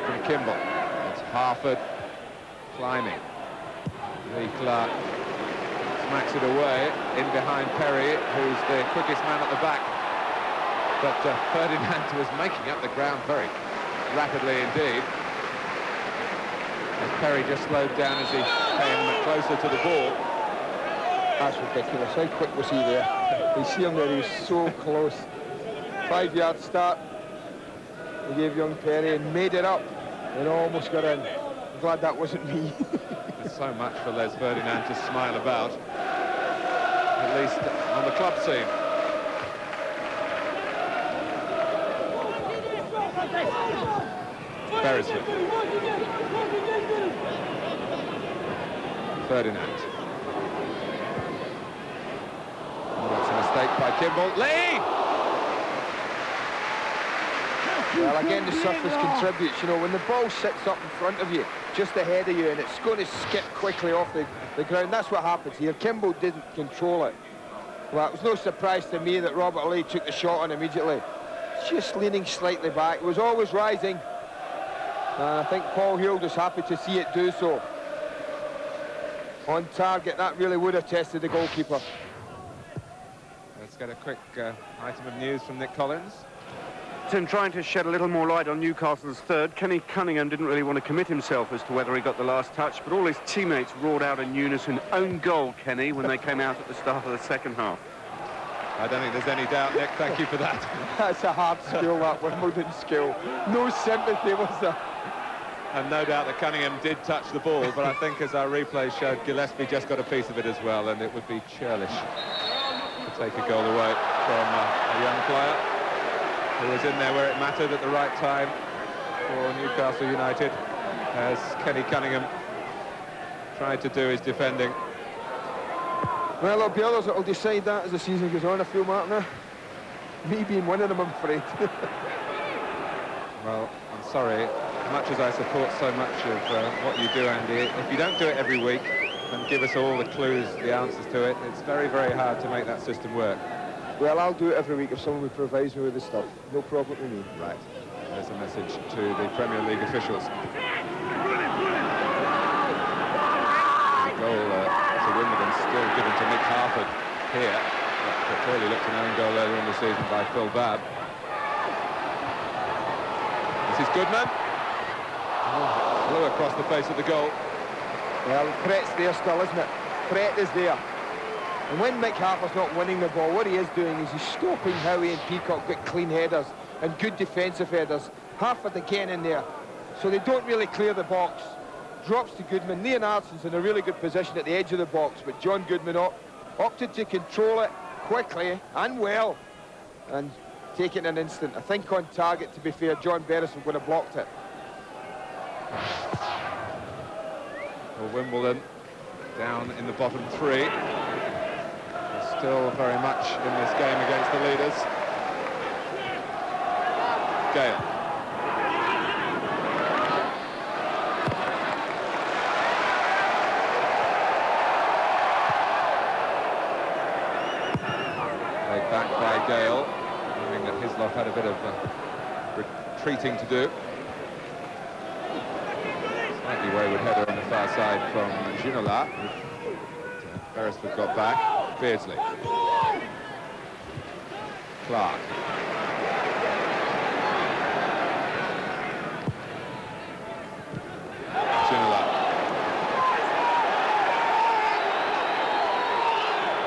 from Kimball. It's Harford climbing. Lee Clark smacks it away in behind Perry, who's the quickest man at the back. But Ferdinand was making up the ground very rapidly indeed. As Perry just slowed down as he came closer to the ball. That's ridiculous. How quick was he there? You see him there, he was so close. 5-yard start. He gave young Perry and made it up and almost got in. I'm glad that wasn't me. There's so much for Les Ferdinand to smile about, at least on the club scene. Beresford. Ferdinand. Oh, that's a mistake by Kimball. Lee! Well, again, the surface contributes. You know, when the ball sits up in front of you, just ahead of you, and it's going to skip quickly off the ground, that's what happens here. Kimball didn't control it. Well, it was no surprise to me that Robert Lee took the shot on immediately. Just leaning slightly back. It was always rising. And I think Paul Hill was happy to see it do so. On target, that really would have tested the goalkeeper. Let's get a quick item of news from Nick Collins. In trying to shed a little more light on Newcastle's third, Kenny Cunningham didn't really want to commit himself as to whether he got the last touch, but all his teammates roared out in unison, "Own goal, Kenny," when they came out at the start of the second half. I don't think there's any doubt, Nick. Thank you for that. That's a hard skill, that Wimbledon skill. No sympathy, was there? And no doubt that Cunningham did touch the ball, but I think as our replay showed, Gillespie just got a piece of it as well, and it would be churlish to take a goal away from a young player who was in there where it mattered at the right time for Newcastle United, as Kenny Cunningham tried to do his defending. Well, there'll be others that will decide that as the season goes on, I feel, Martin. Me being one of them, I'm afraid. Well, I'm sorry, much as I support so much of what you do, Andy, if you don't do it every week and give us all the clues, the answers to it, it's very, very hard to make that system work. Well, I'll do it every week if someone provides me with the stuff. No problem with me. Right. There's a message to the Premier League officials. The goal to Wimbledon still given to Mick Harford here. That clearly looked an own goal earlier in the season by Phil Babb. This is Goodman. Oh, flew across the face of the goal. Well, threat's there still, isn't it? Threat is there. And when Mick Harper's not winning the ball, what he is doing is he's stopping Howie and Peacock get clean headers and good defensive headers. Harford again in there. So they don't really clear the box. Drops to Goodman. Leonardson's in a really good position at the edge of the box, but John Goodman opted to control it quickly and well and take it in an instant. I think on target, to be fair, John Beresford would have blocked it. Well, Wimbledon down in the bottom three. Still very much in this game against the leaders. Gale. Played back by Gale, knowing that Hislop had a bit of retreating to do. Slightly wayward header on the far side from Ginola. Beresford got back. Beardsley. Clark. Ginola.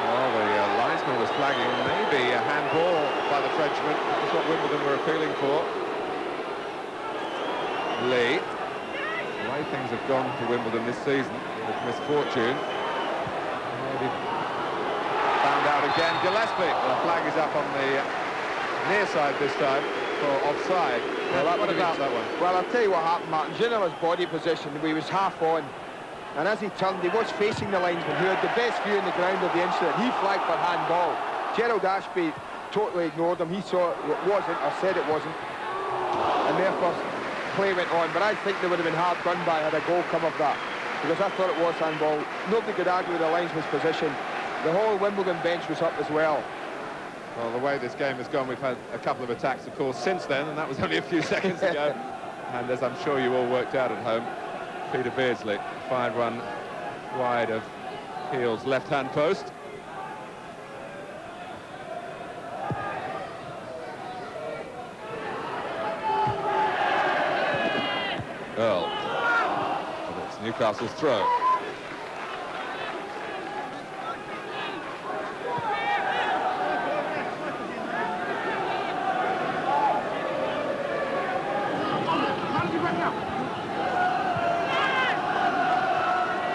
Well, the linesman was flagging maybe a handball by the Frenchman. That's what Wimbledon Lee. The way things have gone for Wimbledon this season, with misfortune. Maybe found out again. Gillespie. The flag is up on the near side this time for offside. Well, what about that one? Well, I'll tell you what happened, Martin. Ginila's body position, he was half on. And as he turned, he was facing the linesman, who had the best view in the ground of the incident. He flagged for handball. Gerald Ashby totally ignored him. He saw it wasn't, or said it wasn't. And therefore, play went on. But I think they would have been hard done by had a goal come of that. Because I thought it was handball. Nobody could argue with the linesman's position. The whole Wimbledon bench was up as well. Well, the way this game has gone, we've had a couple of attacks, of course, since then, and that was only a few seconds ago. And as I'm sure you all worked out at home, Peter Beardsley fired one wide of Heel's left-hand post. Earl. But it's Newcastle's throw.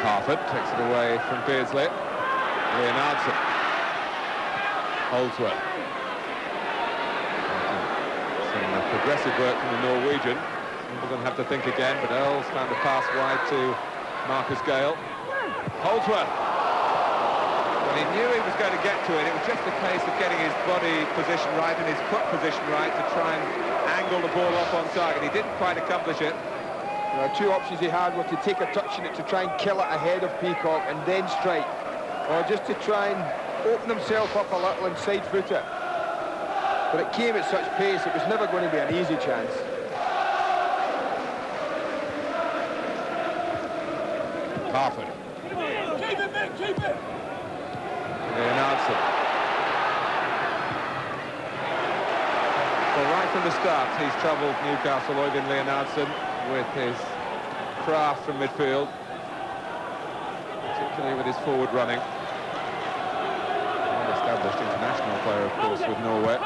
Harford takes it away from Beardsley. Leonardson. Holdsworth. Some progressive work from the Norwegian. We're going to have to think again, but Earls found a pass wide to Marcus Gale. Holdsworth. Well, he knew he was going to get to it. It was just a case of getting his body position right and his foot position right to try and angle the ball off on target. He didn't quite accomplish it. Two options he had were to take a touch in it to try and kill it ahead of Peacock and then strike, or just to try and open himself up a little and side foot it. But it came at such pace, it was never going to be an easy chance. Harford. Keep it, Mick, keep it! Leonardson. Well, right from the start, he's troubled Newcastle, Øyvind Leonardson, with his craft from midfield, particularly with his forward running. Well-established international player, of course, with Norway.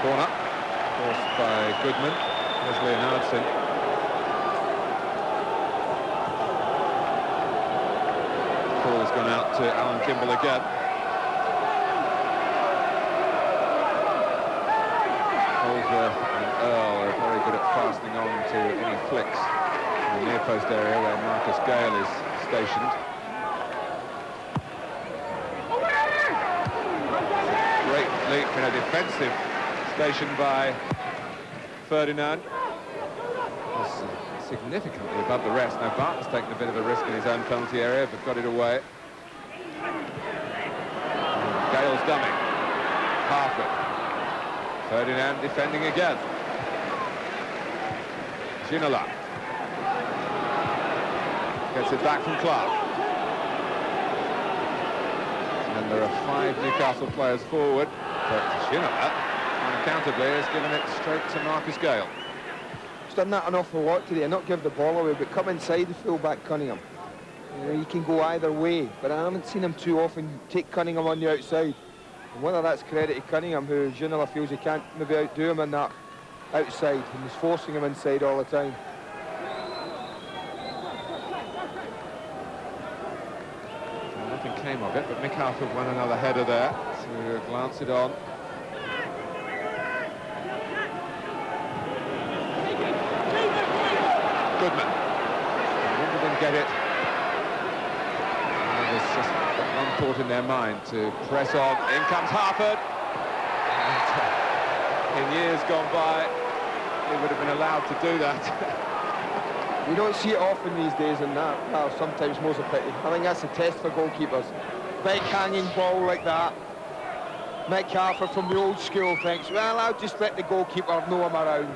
Corner, forced by Goodman. There's Leonardson. Ball has gone out to Alan Kimball again. Holdsworth and Earl are very good at fastening on to any flicks in the near post area where Marcus Gale is stationed. Great leap in a defensive station by Ferdinand. Was significantly above the rest. Now Barton's taken a bit of a risk in his own penalty area, but got it away. Gale's dummy. Harford. Ferdinand defending again. Ginola. Gets it back from Clark. And there are 5 Newcastle players forward, but Ginola unaccountably has given it straight to Marcus Gale. He's done that an awful lot today, not give the ball away, but come inside the full-back Cunningham. You know, he can go either way, but I haven't seen him too often take Cunningham on the outside. And whether that's credit to Cunningham, who Ginola feels he can't maybe outdo him on that outside, and he's forcing him inside all the time. Well, nothing came of it, but Mick Harford won another header there to glance it on. Goodman. Wimbledon get it. And there's just one thought in their mind to press on. In comes Harford. And, in years gone by, he would have been allowed to do that. You don't see it often these days, and that, well, sometimes more's a pity. I think that's a test for goalkeepers. Big hanging ball like that. Mick Harford from the old school thinks, well, I'll just let the goalkeeper know I'm around.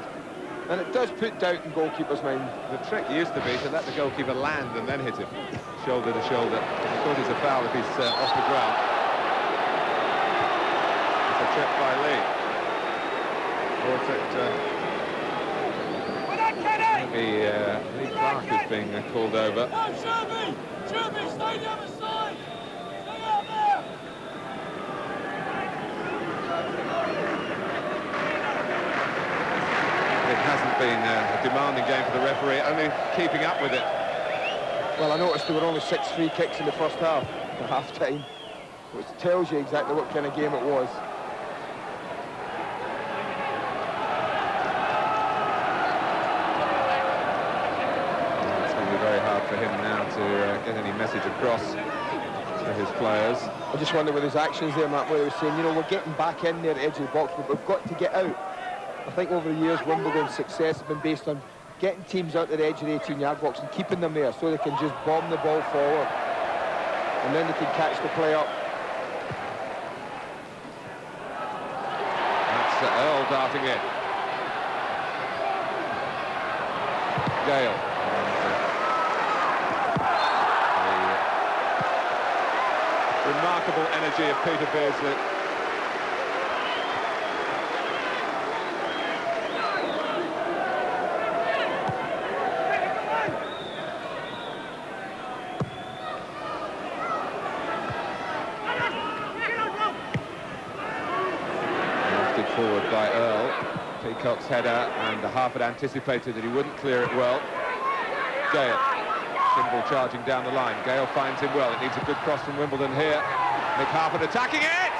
And it does put doubt in goalkeepers' mind. The trick used to be to let the goalkeeper land and then hit him, shoulder to shoulder. Of course, it's a foul if he's off the ground. It's a trip by Lee. Maybe Lee Clark is being called over. No, Sherby! Sherby, stay the other side! Stay out there! been a demanding game for the referee, only keeping up with it. Well, I noticed there were only 6 free kicks in the first half, at half-time, which tells you exactly what kind of game it was. It's going to be very hard for him now to get any message across to his players. I just wonder with his actions there, Matt, where he was saying, you know, we're getting back in there at the edge of the box, but we've got to get out. I think over the years, Wimbledon's success has been based on getting teams out to the edge of the 18-yard box and keeping them there so they can just bomb the ball forward. And then they can catch the play up. That's Earl darting in. Gale. The remarkable energy of Peter Beardsley. Forward by Earl. Peacock's header, and Harford anticipated that he wouldn't clear it well. Gale. Kimball charging down the line. Gale finds him well. It needs a good cross from Wimbledon here. Mick Harford attacking it!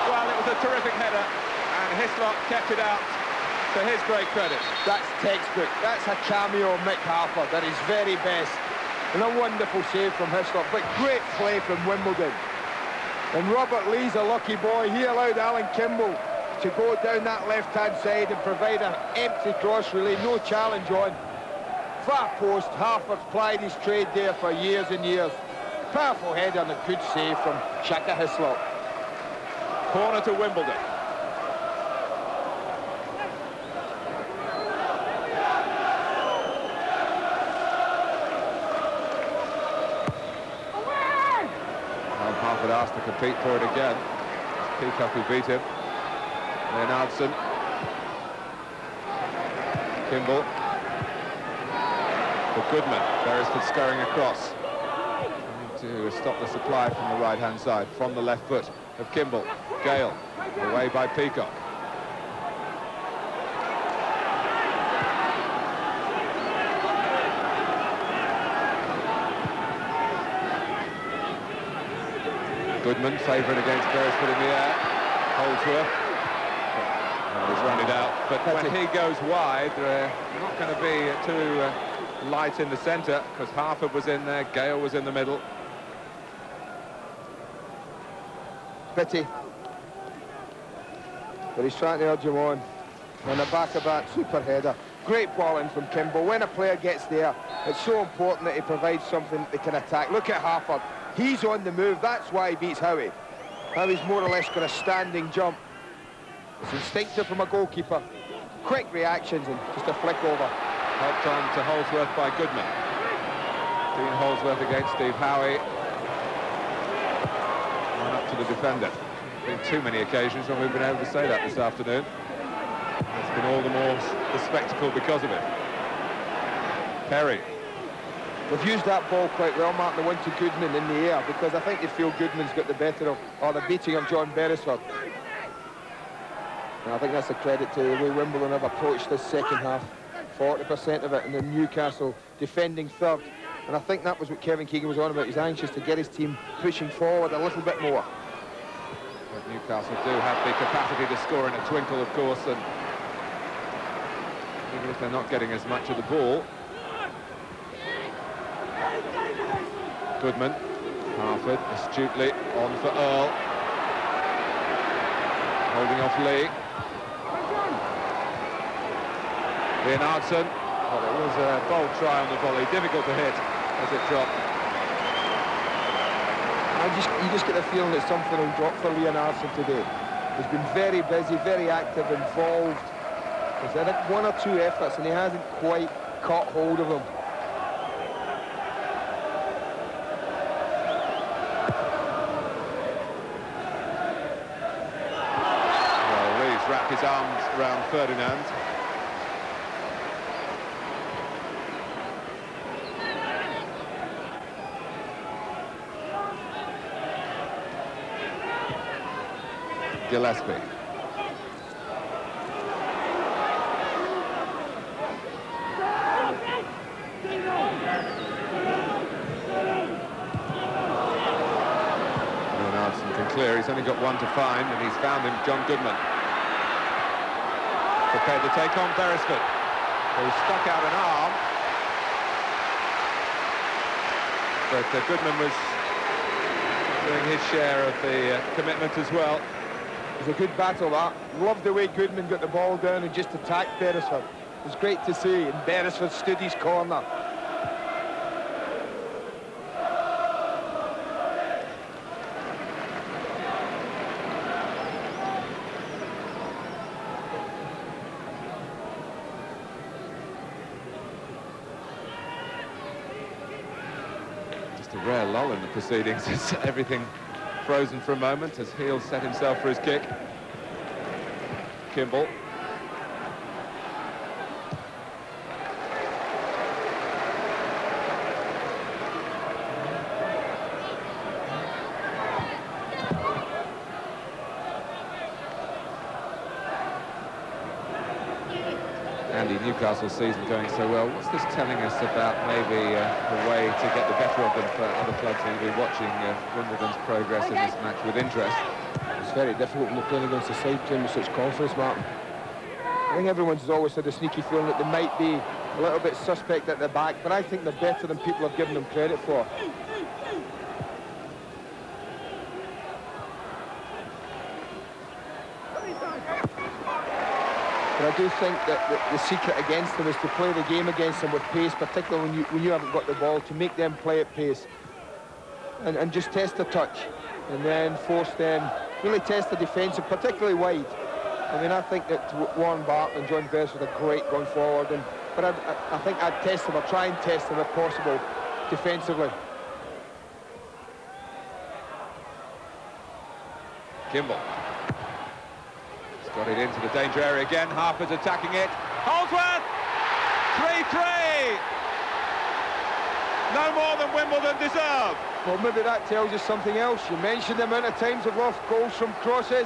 Well, it was a terrific header, and Hislop kept it out to his great credit. That's textbook. That's a cameo of Mick Harford at his very best. And a wonderful save from Hislop, but great play from Wimbledon. And Robert Lee's a lucky boy. He allowed Alan Kimball to go down that left-hand side and provide an empty cross relay, no challenge on. Far post, Harford's plied his trade there for years and years. Powerful header and a good save from Shaka Hislop. Corner to Wimbledon. Harford asked to compete for it again. Peacock who beat him. Leonardson. Kimball. For Goodman. Beresford scurrying across. Trying to stop the supply from the right-hand side. From the left foot of Kimball. Gale. Away by Peacock. Goodman favouring against Beresford in the air. Holdsworth. He's run it out, but when he goes wide, they're not going to be too light in the centre, because Harford was in there, Gale was in the middle. Pity. But he's trying to urge him on. On the back of that super header. Great ball in from Kimball. When a player gets there, it's so important that he provides something that they can attack. Look at Harford. He's on the move. That's why he beats Howie. Howie's more or less got a standing jump. It's instinctive from a goalkeeper. Quick reactions and just a flick over. Helped on to Holdsworth by Goodman. Dean Holdsworth against Steve Howie. One up to the defender. Been too many occasions when we've been able to say that this afternoon. It's been all the more the spectacle because of it. Perry. We've used that ball quite well, Mark, the one to Goodman in the air, because I think they feel Goodman's got the better of, or the beating of John Beresford. And I think that's a credit to the way Wimbledon have approached this second half. 40% of it, and then Newcastle defending third. And I think that was what Kevin Keegan was on about. He's anxious to get his team pushing forward a little bit more. But Newcastle do have the capacity to score in a twinkle, of course, and even if they're not getting as much of the ball. Goodman, Harford astutely on for Earl. Holding off Lee. Leonardson. Well, it was a bold try on the volley, difficult to hit as it dropped. You just get the feeling that something will drop for Leonardson today. He's been very busy, very active, involved. He's had one or two efforts and he hasn't quite caught hold of them. Wrapped his arms around Ferdinand. Gillespie. only got one to find, and he's found him, John Goodman. Prepared to take on Beresford, who stuck out an arm. But Goodman was doing his share of the commitment as well. It was a good battle, that. Loved the way Goodman got the ball down and just attacked Beresford. It was great to see, and Beresford stood his corner. Just a rare lull in the proceedings. It's everything frozen for a moment as Heel set himself for his kick. Kimball. Andy, Newcastle season going so well. What's this telling us about maybe a way to get the better of them for other clubs who will be watching Wimbledon's progress in this match with interest? It's very difficult when you're playing against a side playing with such confidence, Martin. I think everyone's always had a sneaky feeling that they might be a little bit suspect at the back, but I think they're better than people have given them credit for. But I do think that the secret against them is to play the game against them with pace, particularly when you haven't got the ball, to make them play at pace. And just test the touch, and then force them, really test the defence, and particularly wide. I mean, I think that Warren Barton and John Beresford are great going forward, but I think I'd test them, or try and test them if possible, defensively. Kimball. Got it into the danger area again. Harper's attacking it. Holdsworth! 3-3! No more than Wimbledon deserve. Well, maybe that tells us something else. You mentioned the amount of times they've lost goals from crosses,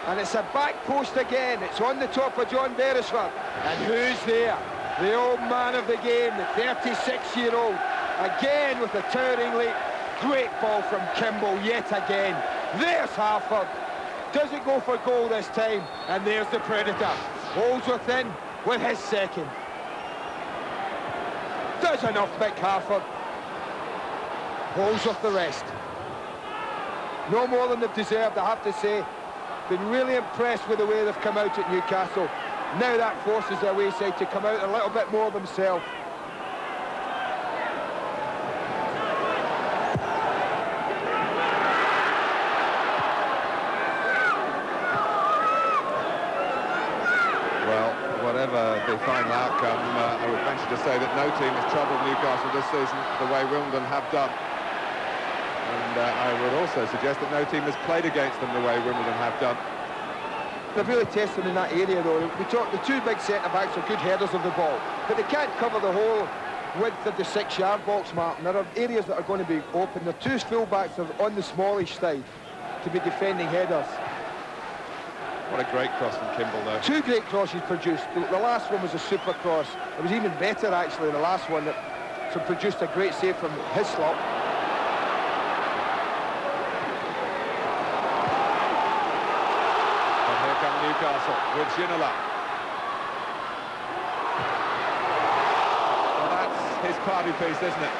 and it's a back post again. It's on the top of John Beresford. And who's there? The old man of the game, the 36-year-old. Again with a towering leap. Great ball from Kimball yet again. There's Harford. Does it go for goal this time? And there's the Predator. Holdsworth in with his second. Does enough, Mick Harford. Holdsworth the rest. No more than they've deserved, I have to say. Been really impressed with the way they've come out at Newcastle. Now that forces their wayside to come out a little bit more themselves. Whatever the final outcome, I would venture to say that no team has troubled Newcastle this season the way Wimbledon have done. And I would also suggest that no team has played against them the way Wimbledon have done. They've really tested them in that area, though. The two big centre-backs are good headers of the ball, but they can't cover the whole width of the 6-yard box, Martin. There are areas that are going to be open. The two full-backs are on the smallish side to be defending headers. What a great cross from Kimball, though. Two great crosses produced. The last one was a super cross. It was even better, actually, the last one that produced a great save from Hislop. And here come Newcastle with Ginola. Well, that's his party piece, isn't it?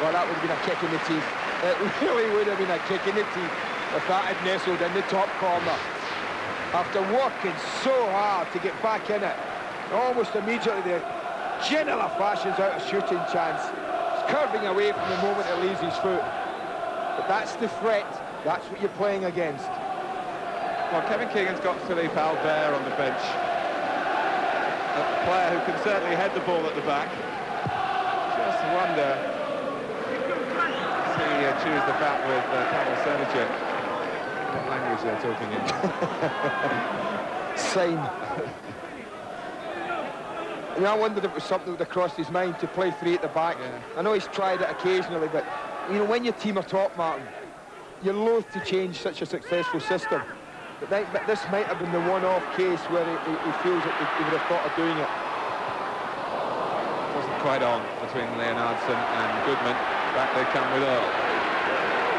Well, that would have been a kick in the teeth. It really would have been a kick in the teeth if that had nestled in the top corner. After working so hard to get back in it, almost immediately the Ginola fashions out a shooting chance. It's curving away from the moment it leaves his foot. But that's the threat. That's what you're playing against. Well, Kevin Keegan's got Philippe Albert on the bench. A player who can certainly head the ball at the back. Just wonder if he chews the fat with Pavel Senichek. What language they're talking in? Sign. And I wondered if it was something that crossed his mind to play three at the back. Yeah. I know he's tried it occasionally, but you know, when your team are top, Martin, you're loath to change such a successful system. But this might have been the one-off case where he feels that he would have thought of doing it. Wasn't quite on between Leonardson and Goodman. Back they come with Earl.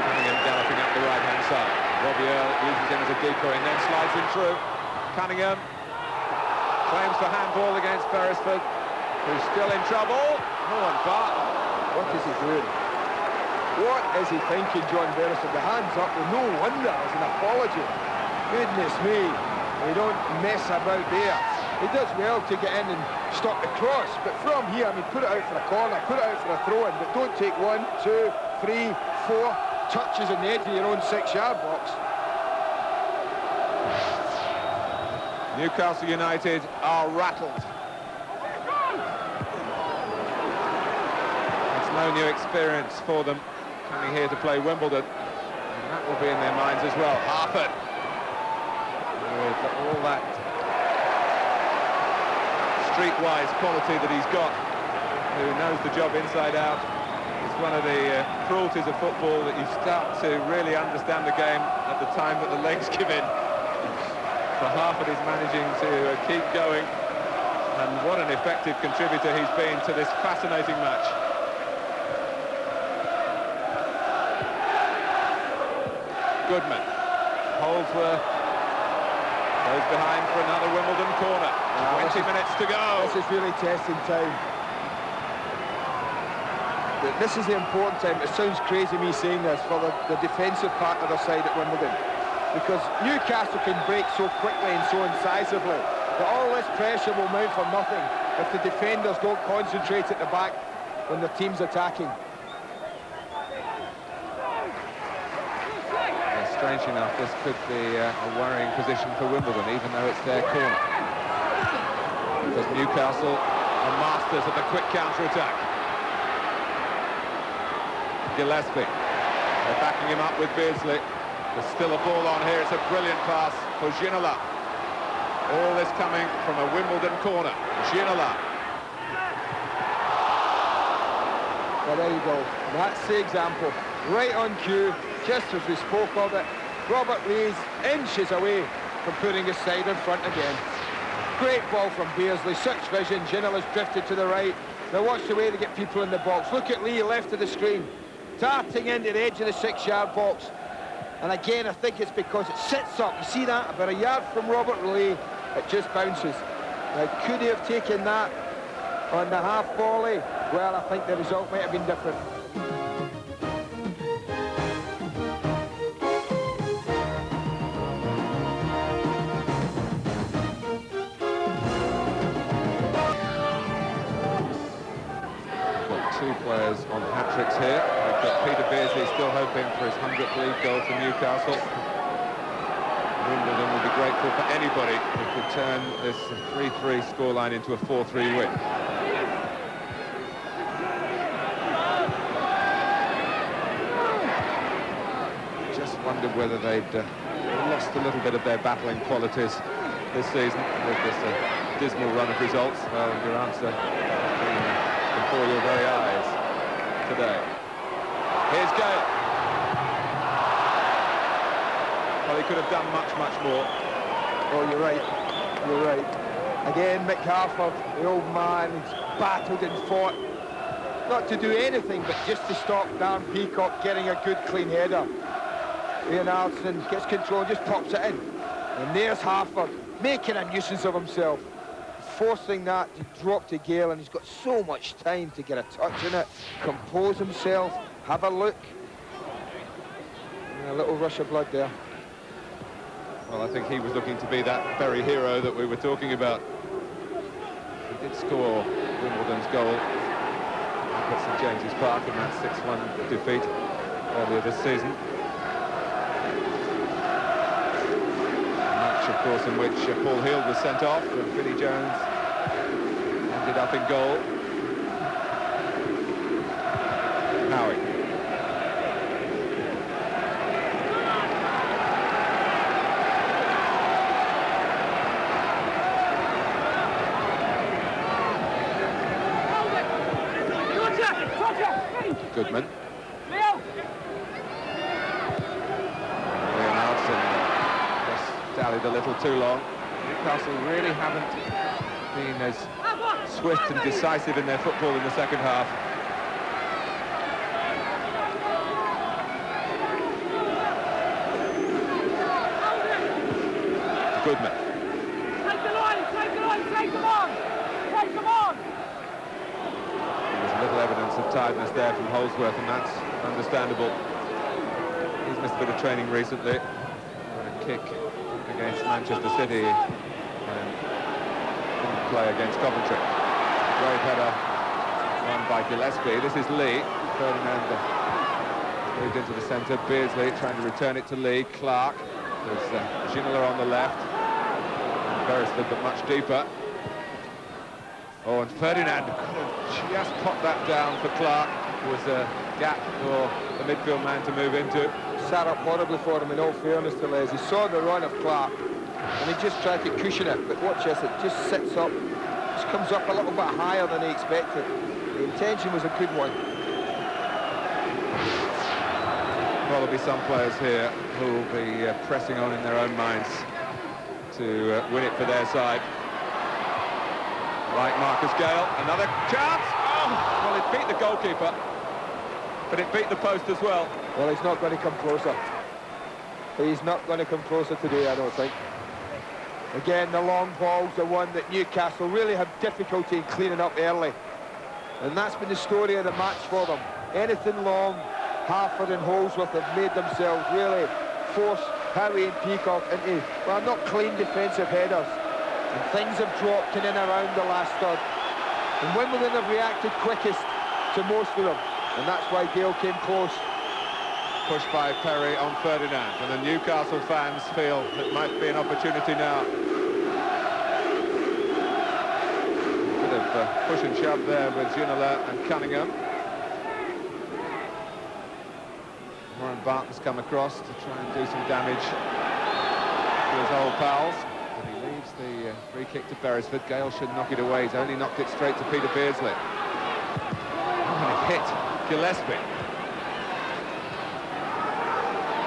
Cunningham galloping up the right-hand side. Robbie Earl uses him as a decoy and then slides him through. Cunningham claims for handball against Beresford, who's still in trouble. Oh, and Barton. What is he doing? What is he thinking, John Beresford? The hands up, with no wonder, as an apology. Goodness me, we don't mess about there. He does well to get in and stop the cross, but from here, I mean, put it out for a corner, put it out for a throw-in, but don't take 1, 2, 3, 4 touches on the edge of your own 6-yard box. Newcastle United are rattled. It's no new experience for them coming here to play Wimbledon, and that will be in their minds as well. Harford, with all that streetwise quality that he's got, who knows the job inside out. It's one of the cruelties of football that you start to really understand the game at the time that the legs give in. So Harford is managing to keep going, and what an effective contributor he's been to this fascinating match. Goodman, Holdsworth goes behind for another Wimbledon corner. 20 minutes to go. This is really testing time. This is the important time. It sounds crazy me saying this for the defensive part of their side at Wimbledon, because Newcastle can break so quickly and so incisively that all this pressure will mount for nothing if the defenders don't concentrate at the back when their team's attacking. Strange enough, this could be a worrying position for Wimbledon, even though it's their corner. Because Newcastle are masters of the quick counter-attack. Gillespie, they're backing him up with Beardsley. There's still a ball on here. It's a brilliant pass for Ginola. All this coming from a Wimbledon corner. Ginola. Well, there you go. That's the example. Right on cue, just as we spoke of it. Robert Lee's inches away from putting his side in front again. Great ball from Beardsley, such vision. Ginola's drifted to the right. Now watch the way they get people in the box. Look at Lee left of the screen, darting into the edge of the 6-yard box. And again, I think it's because it sits up. You see that? About a yard from Robert Lee, it just bounces. Now, could he have taken that on the half volley? Well, I think the result might have been different. Two players on hat-tricks here. We've got Peter Beardsley still hoping for his 100th league goal for Newcastle. Wimbledon will be grateful for anybody who could turn this 3-3 scoreline into a 4-3 win. Just wondered whether they'd lost a little bit of their battling qualities this season with this dismal run of results. Well, your answer before your very eyes today. Here's Gale. Well, he could have done much, much more. Oh, you're right. You're right. Again, Mick Harford, the old man, he's battled and fought. Not to do anything, but just to stop Darren Peacock getting a good, clean header. Ian Alston gets control, just pops it in. And there's Harford, making a nuisance of himself, forcing that to drop to Gale, and he's got so much time to get a touch in it, compose himself, have a look. And a little rush of blood there. Well, I think he was looking to be that very hero that we were talking about. He did score Wimbledon's goal at St James's Park in that 6-1 defeat earlier this season. A match, of course, in which Paul Heald was sent off and Vinnie Jones ended up in goal. Howie. Goodman. Leon Alston just dallied a little too long. Newcastle really haven't been as swift and decisive in their football in the second half. Goodman. Take the line, take the line, take them on! Take them on! There's a little evidence of tiredness there from Holdsworth, and that's understandable. He's missed a bit of training recently. Got a kick against Manchester City and didn't play against Coventry. Great header won by Gillespie. This is Lee. Ferdinand moved into the centre. Beardsley trying to return it to Lee. Clark. There's Ginola on the left. And Beresford, but much deeper. Oh, and Ferdinand could have just popped that down for Clark. There was a gap for the midfield man to move into. Sat up horribly for him, in all fairness to Les. He saw the run of Clark and he just tried to cushion it, but watch this, it just sits up, just comes up a little bit higher than he expected. The intention was a good one. Well, there'll be some players here who will be pressing on in their own minds to win it for their side. Like Marcus Gale, another chance! Oh, well, it beat the goalkeeper, but it beat the post as well. Well, he's not going to come closer. He's not going to come closer today, I don't think. Again, the long balls are one that Newcastle really have difficulty in cleaning up early. And that's been the story of the match for them. Anything long, Harford and Holdsworth have made themselves really force Howie and Peacock into, well, not clean defensive headers. And things have dropped in and around the last third. And Wimbledon have reacted quickest to most of them. And that's why Gale came close. Pushed by Perry on Ferdinand, and the Newcastle fans feel it might be an opportunity now. A bit of push and shove there with Ginola and Cunningham. Warren Barton's come across to try and do some damage to his old pals. And he leaves the free kick to Beresford. Gale should knock it away. He's only knocked it straight to Peter Beardsley. Oh, and it hit Gillespie.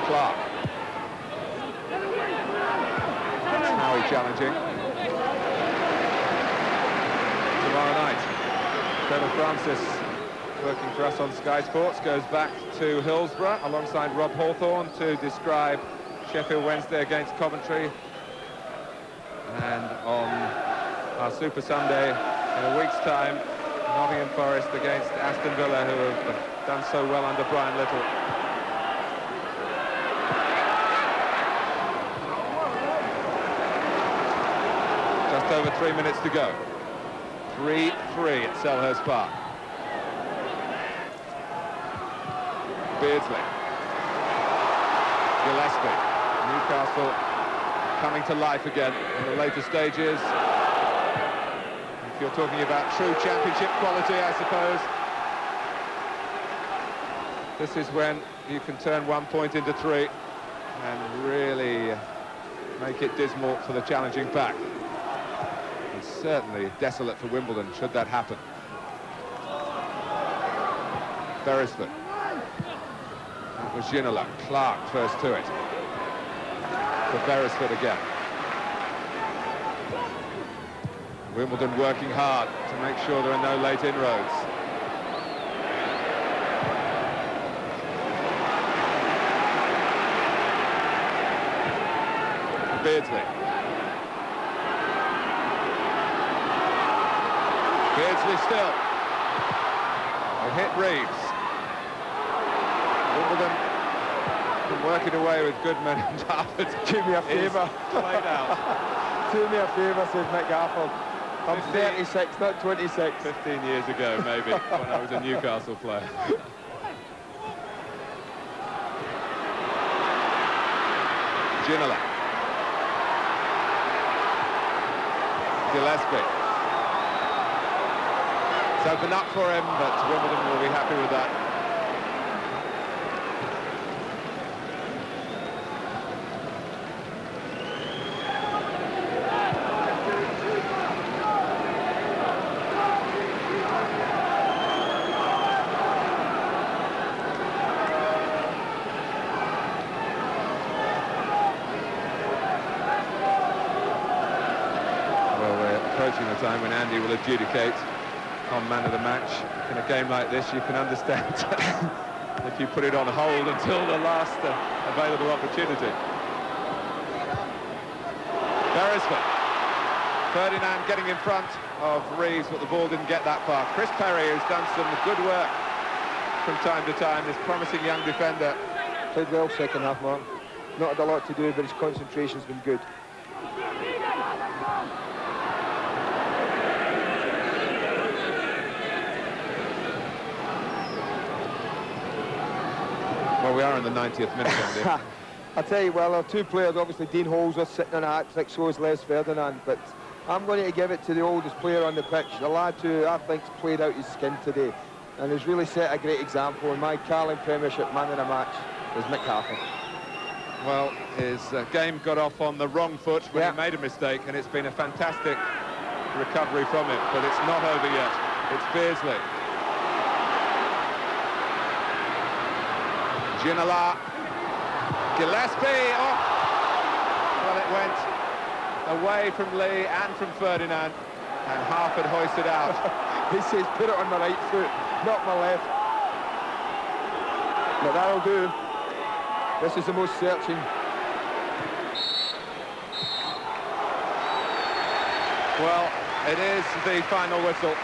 Clark. Howie challenging. Tomorrow night, Trevor Francis, working for us on Sky Sports, goes back to Hillsborough alongside Rob Hawthorne to describe Sheffield Wednesday against Coventry. And on our Super Sunday in a week's time, Nottingham Forest against Aston Villa, who have done so well under Brian Little. Just over 3 minutes to go. 3-3 at Selhurst Park. Beardsley. Gillespie. Newcastle coming to life again in the later stages. If you're talking about true championship quality, I suppose, this is when you can turn 1 point into 3 and really make it dismal for the challenging pack. It's certainly desolate for Wimbledon, should that happen. Beresford. That was Ginola. Clark first to it. For Beresford again. Wimbledon working hard to make sure there are no late inroads. Beardsley. Beardsley still. They hit Reeves. Wimbledon can work it away with Goodman and Harford. Do me a favour. Played out. Do me a favour, says Mick Harford. I'm 36, not 26. 15 years ago, maybe, when I was a Newcastle player. Ginola. Gillespie. It's opened up for him, but Wimbledon will be happy with that. Approaching the time when Andy will adjudicate on man of the match. In a game like this, you can understand if you put it on hold until the last available opportunity. Beresford. Ferdinand getting in front of Reeves, but the ball didn't get that far. Chris Perry, who's done some good work from time to time, this promising young defender. Played well second half, Mark. Not had a lot to do, but his concentration's been good. Well, we are in the 90th minute, Andy. I'll tell you, well, our two players, obviously Dean Holdsworth sitting on a hat-trick, so is Les Ferdinand, but I'm going to give it to the oldest player on the pitch, the lad who I think's played out his skin today, and has really set a great example. In my Carling Premiership man of the match is Mick Harper. Well, his game got off on the wrong foot when he made a mistake, and it's been a fantastic recovery from it, but it's not over yet. It's Beardsley. Ginola, Gillespie, oh! Well, it went away from Lee and from Ferdinand, and Harford hoisted out. He says, put it on my right foot, not my left. But that'll do. This is the most searching. Well, it is the final whistle,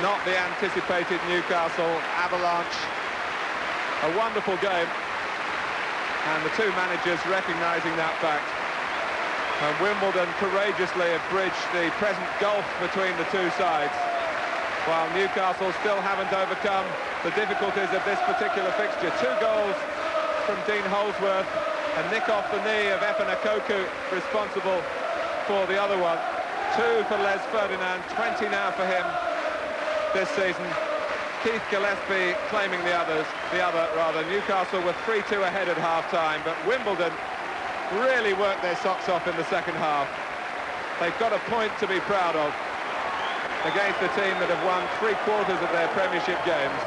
not the anticipated Newcastle avalanche. A wonderful game, and the two managers recognising that fact. And Wimbledon courageously have bridged the present gulf between the two sides, while Newcastle still haven't overcome the difficulties of this particular fixture. 2 goals from Dean Holdsworth, and nick off the knee of FionaNUFC responsible for the other one. 2 for Les Ferdinand, 20 now for him this season. Keith Gillespie claiming the other. Newcastle were 3-2 ahead at half-time, but Wimbledon really worked their socks off in the second half. They've got a point to be proud of against the team that have won 3/4 of their Premiership games.